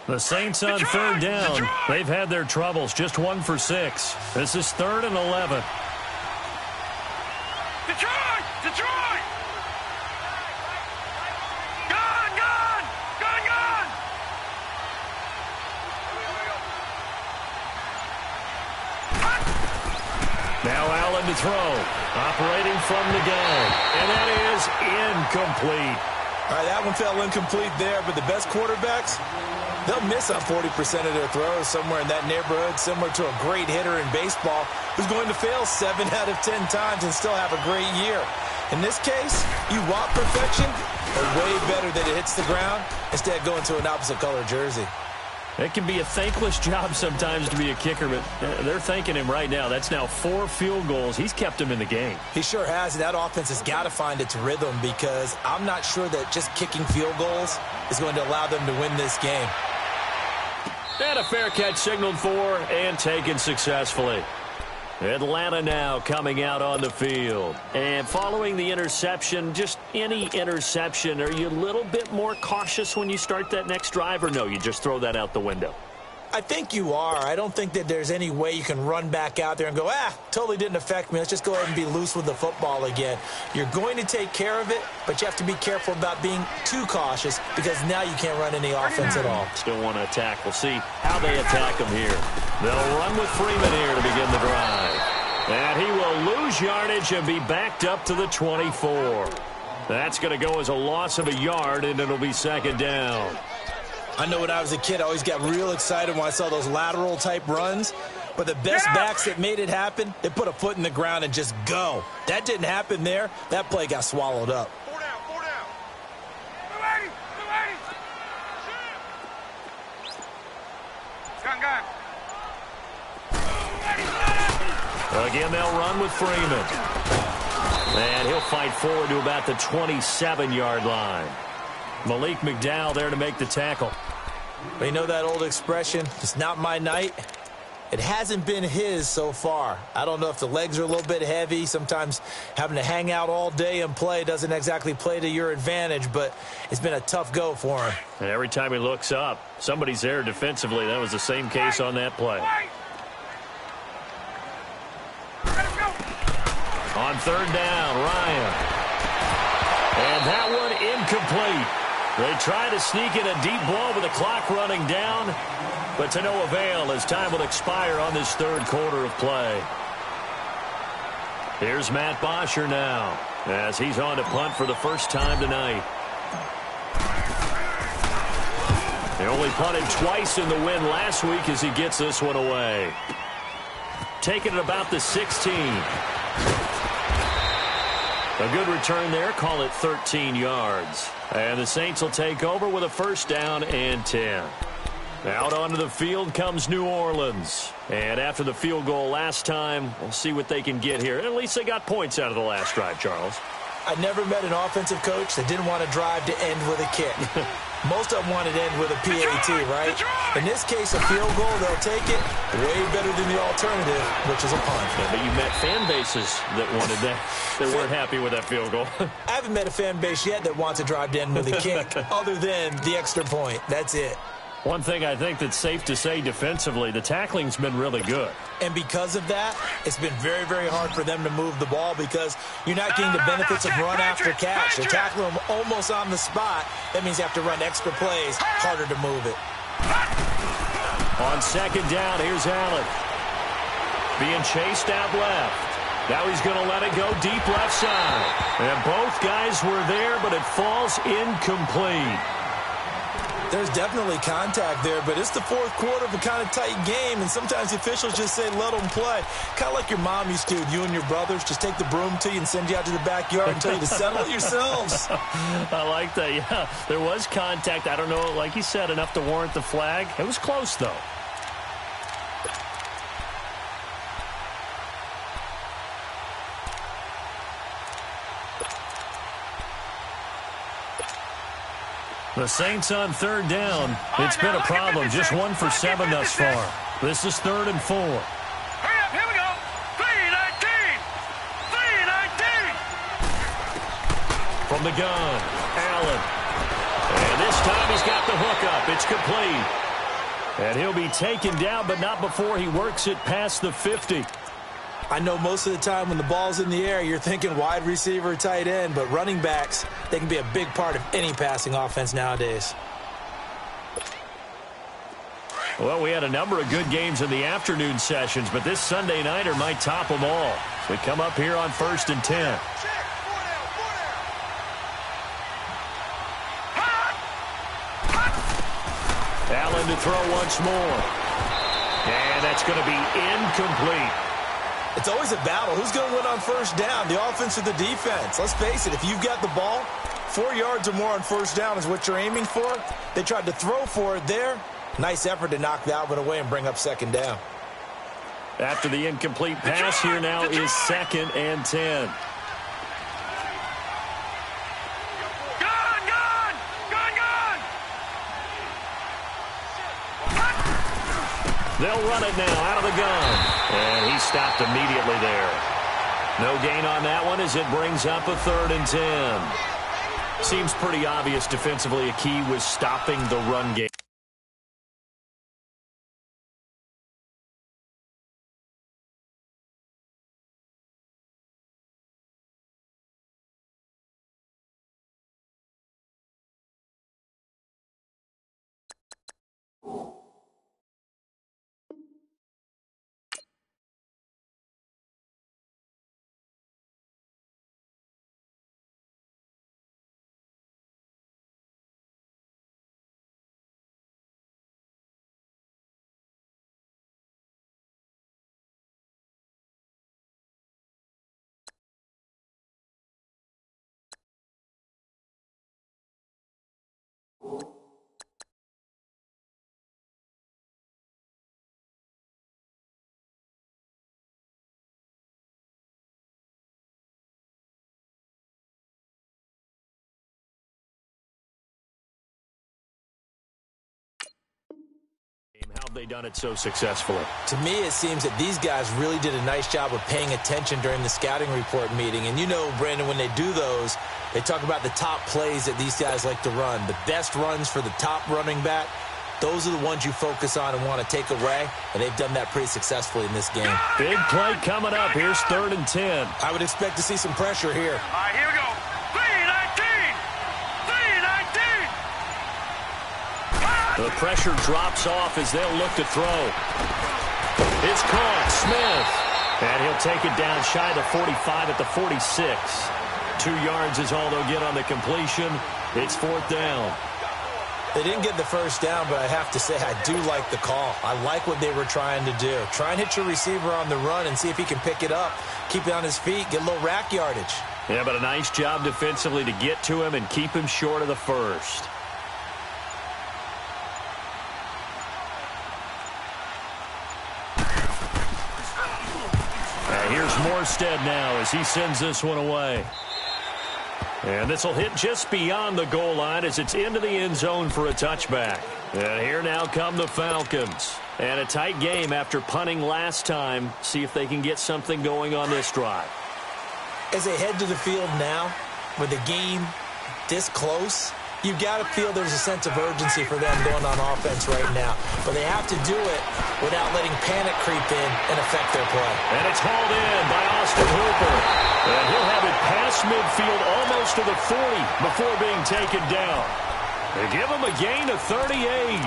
The Saints on 3rd down. They've had their troubles. Just 1 for 6. This is 3rd and 11. Detroit! Detroit! Gone! Gone! Gone! Gone! Now Allen to throw. Operating from the gun. And that is incomplete. All right, that one fell incomplete there, but the best quarterbacks, they'll miss on 40% of their throws somewhere in that neighborhood, similar to a great hitter in baseball who's going to fail 7 out of 10 times and still have a great year. In this case, you want perfection, but way better that it hits the ground instead of going to an opposite color jersey. It can be a thankless job sometimes to be a kicker, but they're thanking him right now. That's now 4 field goals. He's kept him in the game. He sure has. That offense has got to find its rhythm because I'm not sure that just kicking field goals is going to allow them to win this game. And a fair catch signaled for and taken successfully. Atlanta now coming out on the field. And following the interception, just any interception, are you a little bit more cautious when you start that next drive, or no, you just throw that out the window? I think you are. I don't think that there's any way you can run back out there and go, totally didn't affect me. Let's just go ahead and be loose with the football again. You're going to take care of it, but you have to be careful about being too cautious because now you can't run any offense at all. Still want to attack. We'll see how they attack him here. They'll run with Freeman here to begin the drive. And he will lose yardage and be backed up to the 24. That's going to go as a loss of a yard, and it'll be 2nd down. I know when I was a kid, I always got real excited when I saw those lateral-type runs. But the best backs that made it happen, they put a foot in the ground and just go. That didn't happen there. That play got swallowed up. 4 down, 4 down. Gone. Again, they'll run with Freeman. And he'll fight forward to about the 27-yard line. Malik McDowell there to make the tackle. But you know that old expression, it's not my night? It hasn't been his so far. I don't know if the legs are a little bit heavy. Sometimes having to hang out all day and play doesn't exactly play to your advantage, but it's been a tough go for him. And every time he looks up, somebody's there defensively. That was the same case on that play. On third down, Ryan. And that one incomplete. They try to sneak in a deep ball with the clock running down, but to no avail as time will expire on this third quarter of play. Here's Matt Bosher now as he's on to punt for the first time tonight. They only punted twice in the win last week as he gets this one away. Taking it about the 16. A good return there. Call it 13 yards. And the Saints will take over with a first down and 10. Out onto the field comes New Orleans. And after the field goal last time, we'll see what they can get here. At least they got points out of the last drive, Charles. I never met an offensive coach that didn't want to drive to end with a kick. Most of them wanted to end with a PAT, right? In this case, a field goal, they'll take it way better than the alternative, which is a punt. Yeah, but you met fan bases that wanted that, that weren't happy with that field goal. I haven't met a fan base yet that wants to drive to end with a kick other than the extra point. That's it. One thing I think that's safe to say defensively, the tackling's been really good. And because of that, it's been very, very hard for them to move the ball because you're not getting the benefits of run after catch. They're tackling them almost on the spot. That means you have to run extra plays, harder to move it. On second down, here's Allen. Being chased out left. Now he's going to let it go deep left side. And both guys were there, but it falls incomplete. There's definitely contact there, but it's the fourth quarter of a kind of tight game, and sometimes the officials just say, let them play. Kind of like your mom used to, you and your brothers, just take the broom to you and send you out to the backyard and tell you to settle it yourselves. I like that, yeah. There was contact. I don't know, like you said, enough to warrant the flag. It was close, though. The Saints on third down. It's been a problem. Just 1 for 7 thus far. This is 3rd and 4. Hurry up, here we go. 3-19. 3-19. From the gun, Allen. And this time he's got the hook up. It's complete. And he'll be taken down, but not before he works it past the 50. I know most of the time when the ball's in the air, you're thinking wide receiver, tight end, but running backs, they can be a big part of any passing offense nowadays. Well, we had a number of good games in the afternoon sessions, but this Sunday nighter might top them all. So we come up here on 1st and 10. Allen to throw once more. And that's going to be incomplete. It's always a battle. Who's going to win on first down, the offense or the defense? Let's face it, if you've got the ball, 4 yards or more on first down is what you're aiming for. They tried to throw for it there. Nice effort to knock that one away and bring up second down. After the incomplete pass, here now is 2nd and 10. Gone, gone. Gone, gone. They'll run it now out of the gun. And he stopped immediately there. No gain on that one as it brings up a 3rd and 10. Seems pretty obvious defensively a key was stopping the run game. have they done it so successfully? To me, it seems that these guys really did a nice job of paying attention during the scouting report meeting. And you know, Brandon, when they do those, they talk about the top plays that these guys like to run. The best runs for the top running back, those are the ones you focus on and want to take away. And they've done that pretty successfully in this game. Big play coming up. Here's 3rd and 10. I would expect to see some pressure here. All right, here we go. 3-19. 3-19. The pressure drops off as they'll look to throw. It's caught. Smith. And he'll take it down shy of the 45 at the 46. 2 yards is all they'll get on the completion. It's 4th down. They didn't get the first down, but I have to say I do like the call. I like what they were trying to do. Try and hit your receiver on the run and see if he can pick it up, keep it on his feet, get a little rack yardage. Yeah, but a nice job defensively to get to him and keep him short of the first. Here's Morstead now as he sends this one away. And this will hit just beyond the goal line as it's into the end zone for a touchback. And here now come the Falcons. And a tight game after punting last time. See if they can get something going on this drive. As they head to the field now, with the game this close, you've got to feel there's a sense of urgency for them going on offense right now. But they have to do it without letting panic creep in and affect their play. And it's hauled in by Austin Hooper. And he'll have it past midfield almost to the 40 before being taken down. They give him a gain of 38.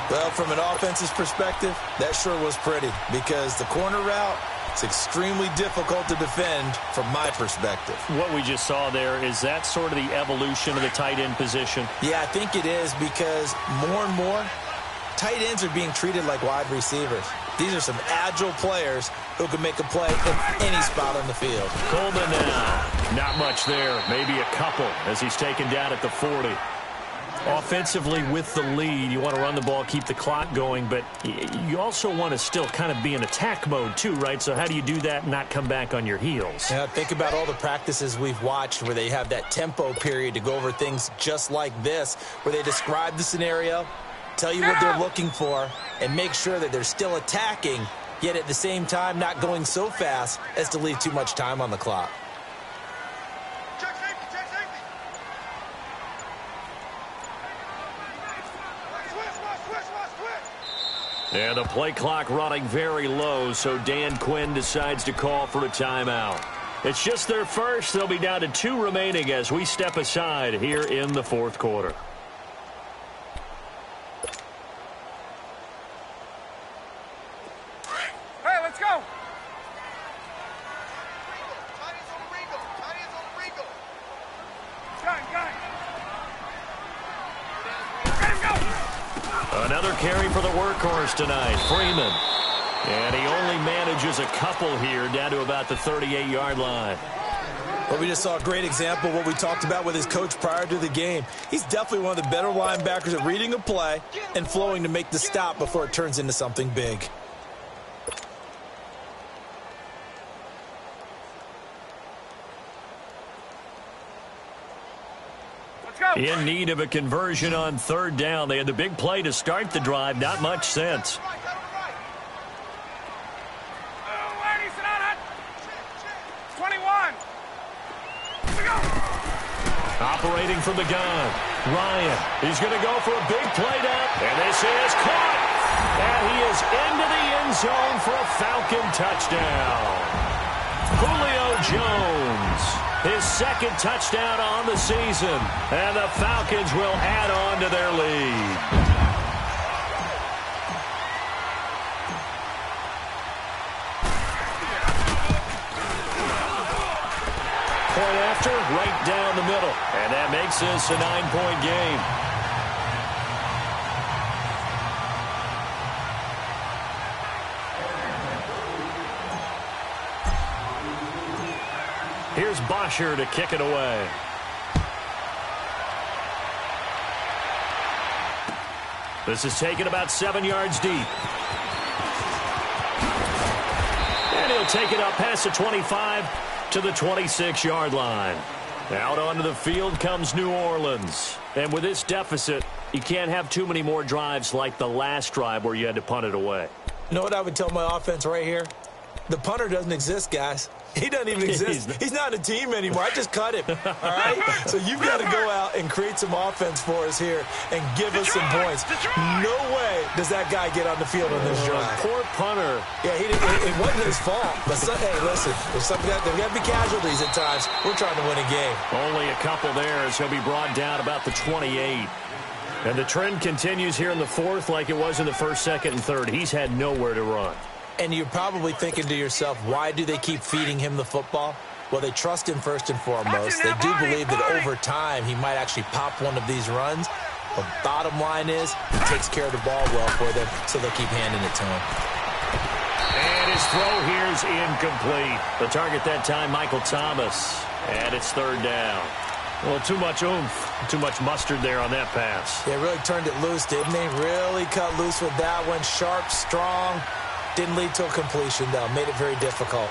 Well, from an offense's perspective, that sure was pretty because the corner route, it's extremely difficult to defend from my perspective. What we just saw there, is that sort of the evolution of the tight end position? Yeah, I think it is because more and more, tight ends are being treated like wide receivers. These are some agile players who can make a play in any spot on the field. Coleman now. Not much there. Maybe a couple as he's taken down at the 40. Offensively with the lead, you want to run the ball, keep the clock going, but you also want to still kind of be in attack mode too, right? So how do you do that and not come back on your heels? Yeah, think about all the practices we've watched where they have that tempo period to go over things just like this, where they describe the scenario, tell you what they're looking for, and make sure that they're still attacking, yet at the same time not going so fast as to leave too much time on the clock. Check safety, check safety. And the play clock running very low, so Dan Quinn decides to call for a timeout. It's just their first. They'll be down to 2 remaining as we step aside here in the 4th quarter. Hey, let's go. Another carry for the workhorse tonight, Freeman. And he only manages a couple here down to about the 38-yard line. Well, we just saw a great example of what we talked about with his coach prior to the game. He's definitely one of the better linebackers at reading a play and flowing to make the stop before it turns into something big. In need of a conversion on 3rd down. They had the big play to start the drive. Not much sense. Operating from the gun. Ryan, he's going to go for a big play down. And this is caught. And he is into the end zone for a Falcon touchdown. Julio Jones, his 2nd touchdown on the season. And the Falcons will add on to their lead. Point after, right down the middle. And that makes this a 9-point game. Here's Bosher to kick it away. This is taken about 7 yards deep. And he'll take it up past the 25 to the 26-yard line. Out onto the field comes New Orleans. And with this deficit, you can't have too many more drives like the last drive where you had to punt it away. You know what I would tell my offense right here? The punter doesn't exist, guys. He doesn't even exist. He's not a team anymore. I just cut him, all right? So you've got to go out and create some offense for us here and give us some points. No way does that guy get on the field on this drive. Poor punter. Yeah, it wasn't his fault. But, hey, listen, there's got to be casualties at times. We're trying to win a game. Only a couple there as he'll be brought down about the 28. And the trend continues here in the fourth like it was in the first, second, and third. He's had nowhere to run. And you're probably thinking to yourself, why do they keep feeding him the football? Well, they trust him first and foremost. They do believe that over time he might actually pop one of these runs. But bottom line is he takes care of the ball well for them, so they'll keep handing it to him. And his throw here's incomplete. The target that time, Michael Thomas. And it's third down. Well, too much oomph, too much mustard there on that pass. They really turned it loose, didn't they? Really cut loose with that one. Sharp, strong. Didn't lead to a completion, though. Made it very difficult.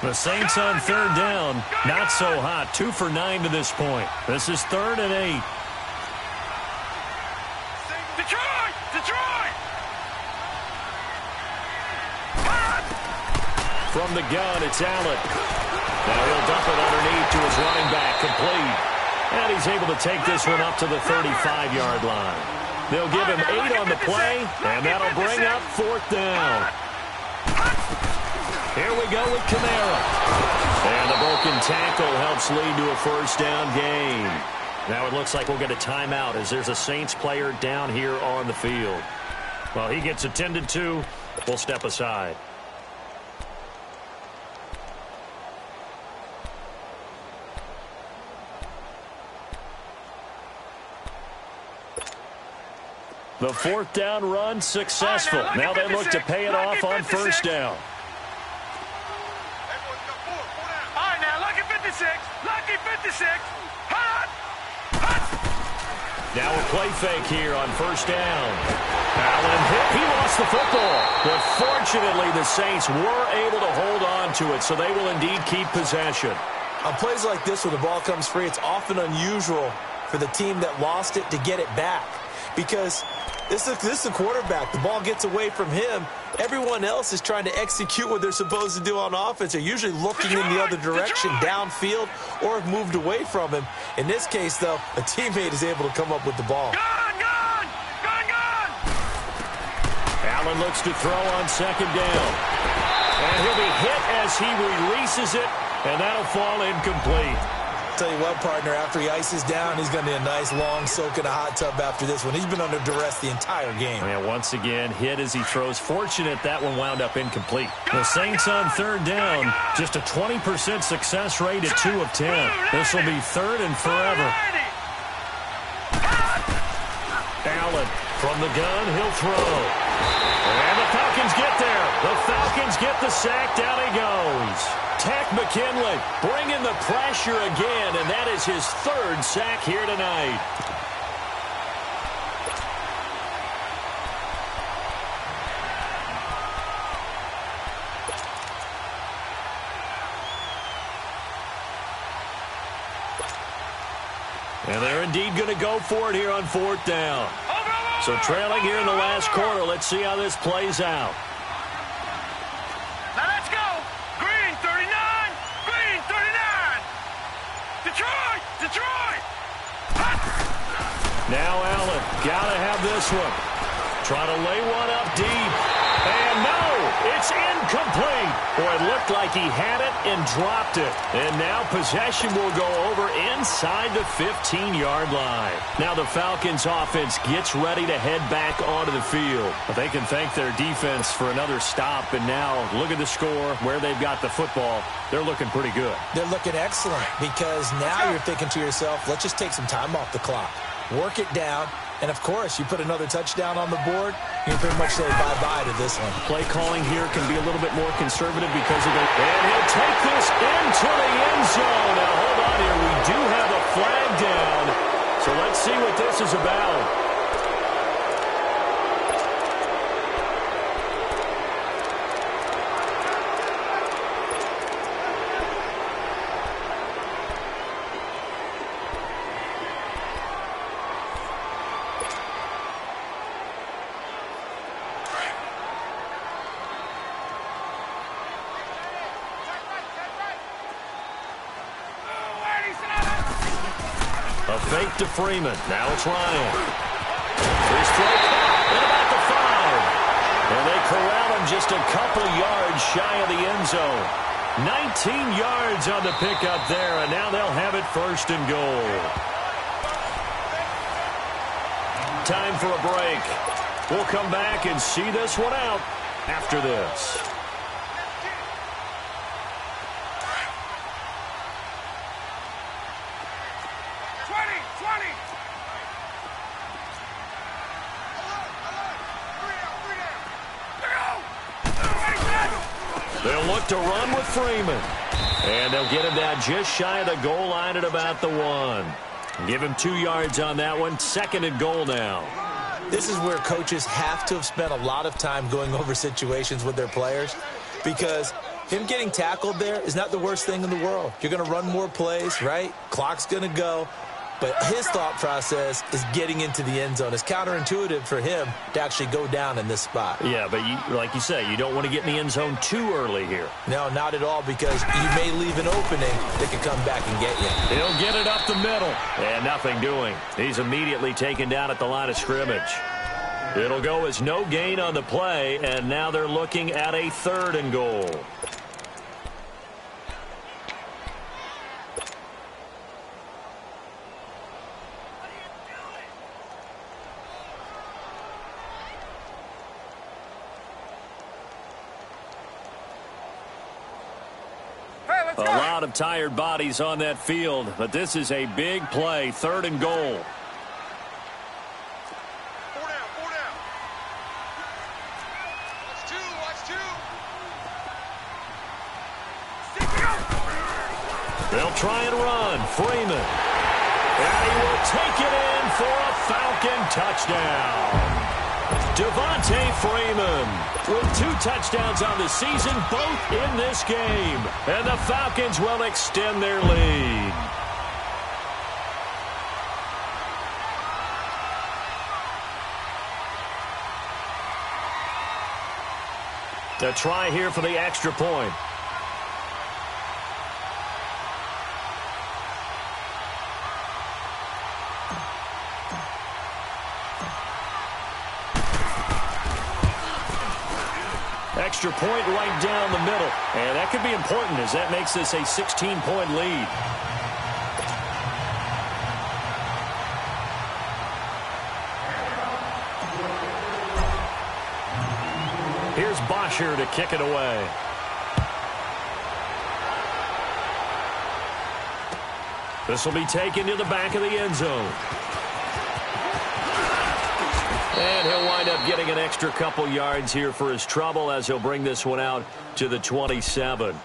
The Saints on third down. Not so hot. 2 for 9 to this point. This is 3rd and 8. Detroit! Detroit! From the gun, it's Allen. Now he'll dump it underneath to his running back. Complete. And he's able to take this one up to the 35-yard line. They'll give him 8 on the play, and that'll bring up 4th down. Here we go with Kamara. And the broken tackle helps lead to a first down gain. Now it looks like we'll get a timeout as there's a Saints player down here on the field. Well, he gets attended to. We'll step aside. The 4th down run successful. Now they look to pay it off on first down. All right, now, lucky 56. Lucky 56. Hot! Now a play fake here on first down. Allen hit. He lost the football. But fortunately, the Saints were able to hold on to it, so they will indeed keep possession. On plays like this, when the ball comes free, it's often unusual for the team that lost it to get it back. Because this is a quarterback. The ball gets away from him. Everyone else is trying to execute what they're supposed to do on offense. They're usually looking in the other direction, downfield, or have moved away from him. In this case, though, a teammate is able to come up with the ball. Gone! Allen looks to throw on second down. And he'll be hit as he releases it, and that'll fall incomplete. Tell you what, partner, after he ices down, he's going to need a nice long soak in a hot tub after this one. He's been under duress the entire game. Yeah, once again, hit as he throws. Fortunate that one wound up incomplete. The Saints on third down, just a 20% success rate at 2 of 10. This will be 3rd and forever. Allen from the gun, he'll throw. And the Falcons get there. The Falcons get the sack. Down he goes. Tech McKinley bringing the pressure again, and that is his 3rd sack here tonight. And they're indeed going to go for it here on 4th down. So trailing here in the last quarter, let's see how this plays out. Now let's go. Green 39. Green 39. Detroit. Detroit. Now Allen, gotta have this one. Trying to lay one up deep. And no, it's incomplete. Boy, it looked like he had it and dropped it. And now possession will go over inside the 15-yard line. Now the Falcons offense gets ready to head back onto the field. But they can thank their defense for another stop. And now look at the score, where they've got the football. They're looking pretty good. They're looking excellent because now you're thinking to yourself, let's just take some time off the clock. Work it down. And, of course, you put another touchdown on the board, you can pretty much say bye-bye to this one. Play calling here can be a little bit more conservative because of the... And he'll take this into the end zone. Now, hold on here. We do have a flag down. So let's see what this is about. fake to Freeman. Now it's Ryan. First throw caught at about the 5. And they corral him just a couple yards shy of the end zone. 19 yards on the pickup there, and now they'll have it first and goal. Time for a break. We'll come back and see this one out after this. They'll look to run with Freeman. And they'll get him down just shy of the goal line at about the 1. Give him 2 yards on that one. Second and goal now. This is where coaches have to have spent a lot of time going over situations with their players, because him getting tackled there is not the worst thing in the world. You're going to run more plays, right? Clock's going to go. But his thought process is getting into the end zone. It's counterintuitive for him to actually go down in this spot. Yeah, but like you say, you don't want to get in the end zone too early here. No, not at all, because you may leave an opening that could come back and get you. He'll get it up the middle. And nothing doing. He's immediately taken down at the line of scrimmage. It'll go as no gain on the play, and now they're looking at a 3rd and goal. A lot of tired bodies on that field, but this is a big play, 3rd and goal. Four down. Watch two. They'll try and run. Freeman. And he will take it in for a Falcon touchdown. Devontae Freeman with 2 touchdowns on the season, both in this game. And the Falcons will extend their lead. The try here for the extra point. Extra point right down the middle. And that could be important, as that makes this a 16-point lead. Here's Bosher to kick it away. This will be taken to the back of the end zone. And he'll wind up getting an extra couple yards here for his trouble, as he'll bring this one out to the 27.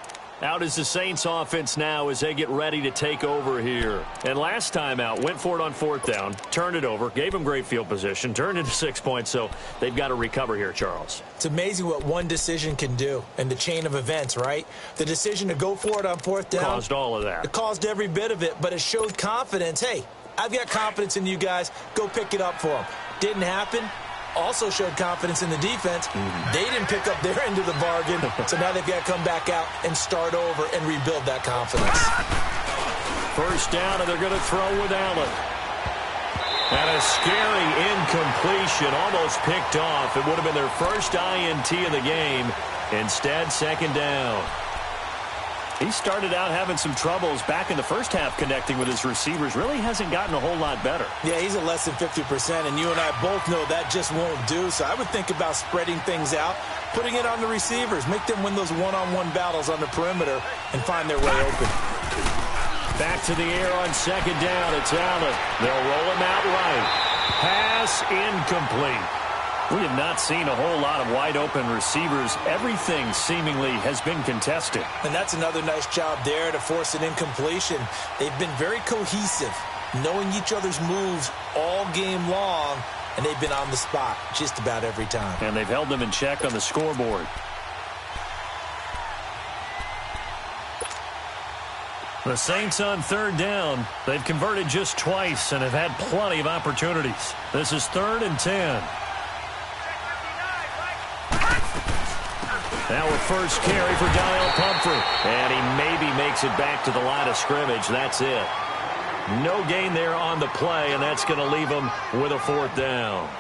Out is the Saints offense now as they get ready to take over here. And last time out, went for it on 4th down, turned it over, gave them great field position, turned into 6 points, so they've got to recover here, Charles. It's amazing what one decision can do in the chain of events, right? The decision to go for it on 4th down caused all of that. It caused every bit of it, but it showed confidence. Hey, I've got confidence in you guys. Go pick it up for them. Didn't happen. Also showed confidence in the defense. They didn't pick up their end of the bargain, so now they've got to come back out and start over and rebuild that confidence. First down, and they're going to throw with Allen. And a scary incompletion, almost picked off. It would have been their first INT of the game. Instead, 2nd down. He started out having some troubles back in the first half connecting with his receivers. Really hasn't gotten a whole lot better. Yeah, he's at less than 50%, and you and I both know that just won't do. So I would think about spreading things out, putting it on the receivers, make them win those one-on-one battles on the perimeter and find their way open. Back to the air on 2nd down. It's Allen. They'll roll him out right. Pass incomplete. We have not seen a whole lot of wide-open receivers. Everything seemingly has been contested. And that's another nice job there to force an incompletion. They've been very cohesive, knowing each other's moves all game long, and they've been on the spot just about every time. And they've held them in check on the scoreboard. The Saints on 3rd down. They've converted just twice and have had plenty of opportunities. This is 3rd and 10. Now a first carry for Daniel Pumphrey. And he maybe makes it back to the line of scrimmage. That's it. No gain there on the play, and that's going to leave them with a 4th down.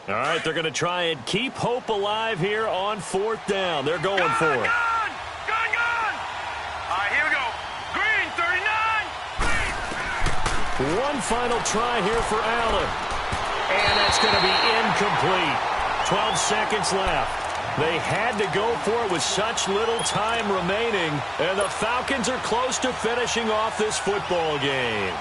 All right, they're going to try and keep hope alive here on 4th down. They're going for it. Gone! All right, here we go. Green, 39. One final try here for Allen. And that's going to be incomplete. 12 seconds left. They had to go for it with such little time remaining. And the Falcons are close to finishing off this football game.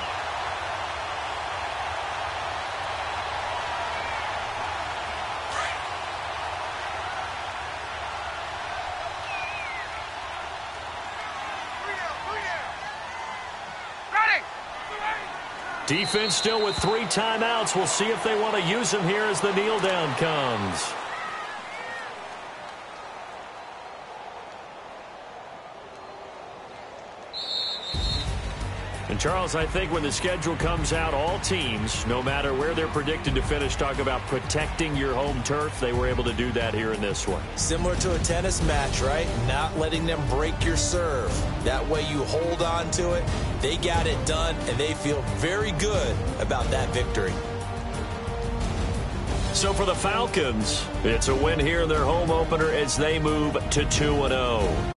Defense still with 3 timeouts. We'll see if they want to use them here as the kneel down comes. And Charles, I think when the schedule comes out, all teams, no matter where they're predicted to finish, talk about protecting your home turf. They were able to do that here in this one. Similar to a tennis match, right? Not letting them break your serve. That way you hold on to it. They got it done, and they feel very good about that victory. So for the Falcons, it's a win here in their home opener as they move to 2-0.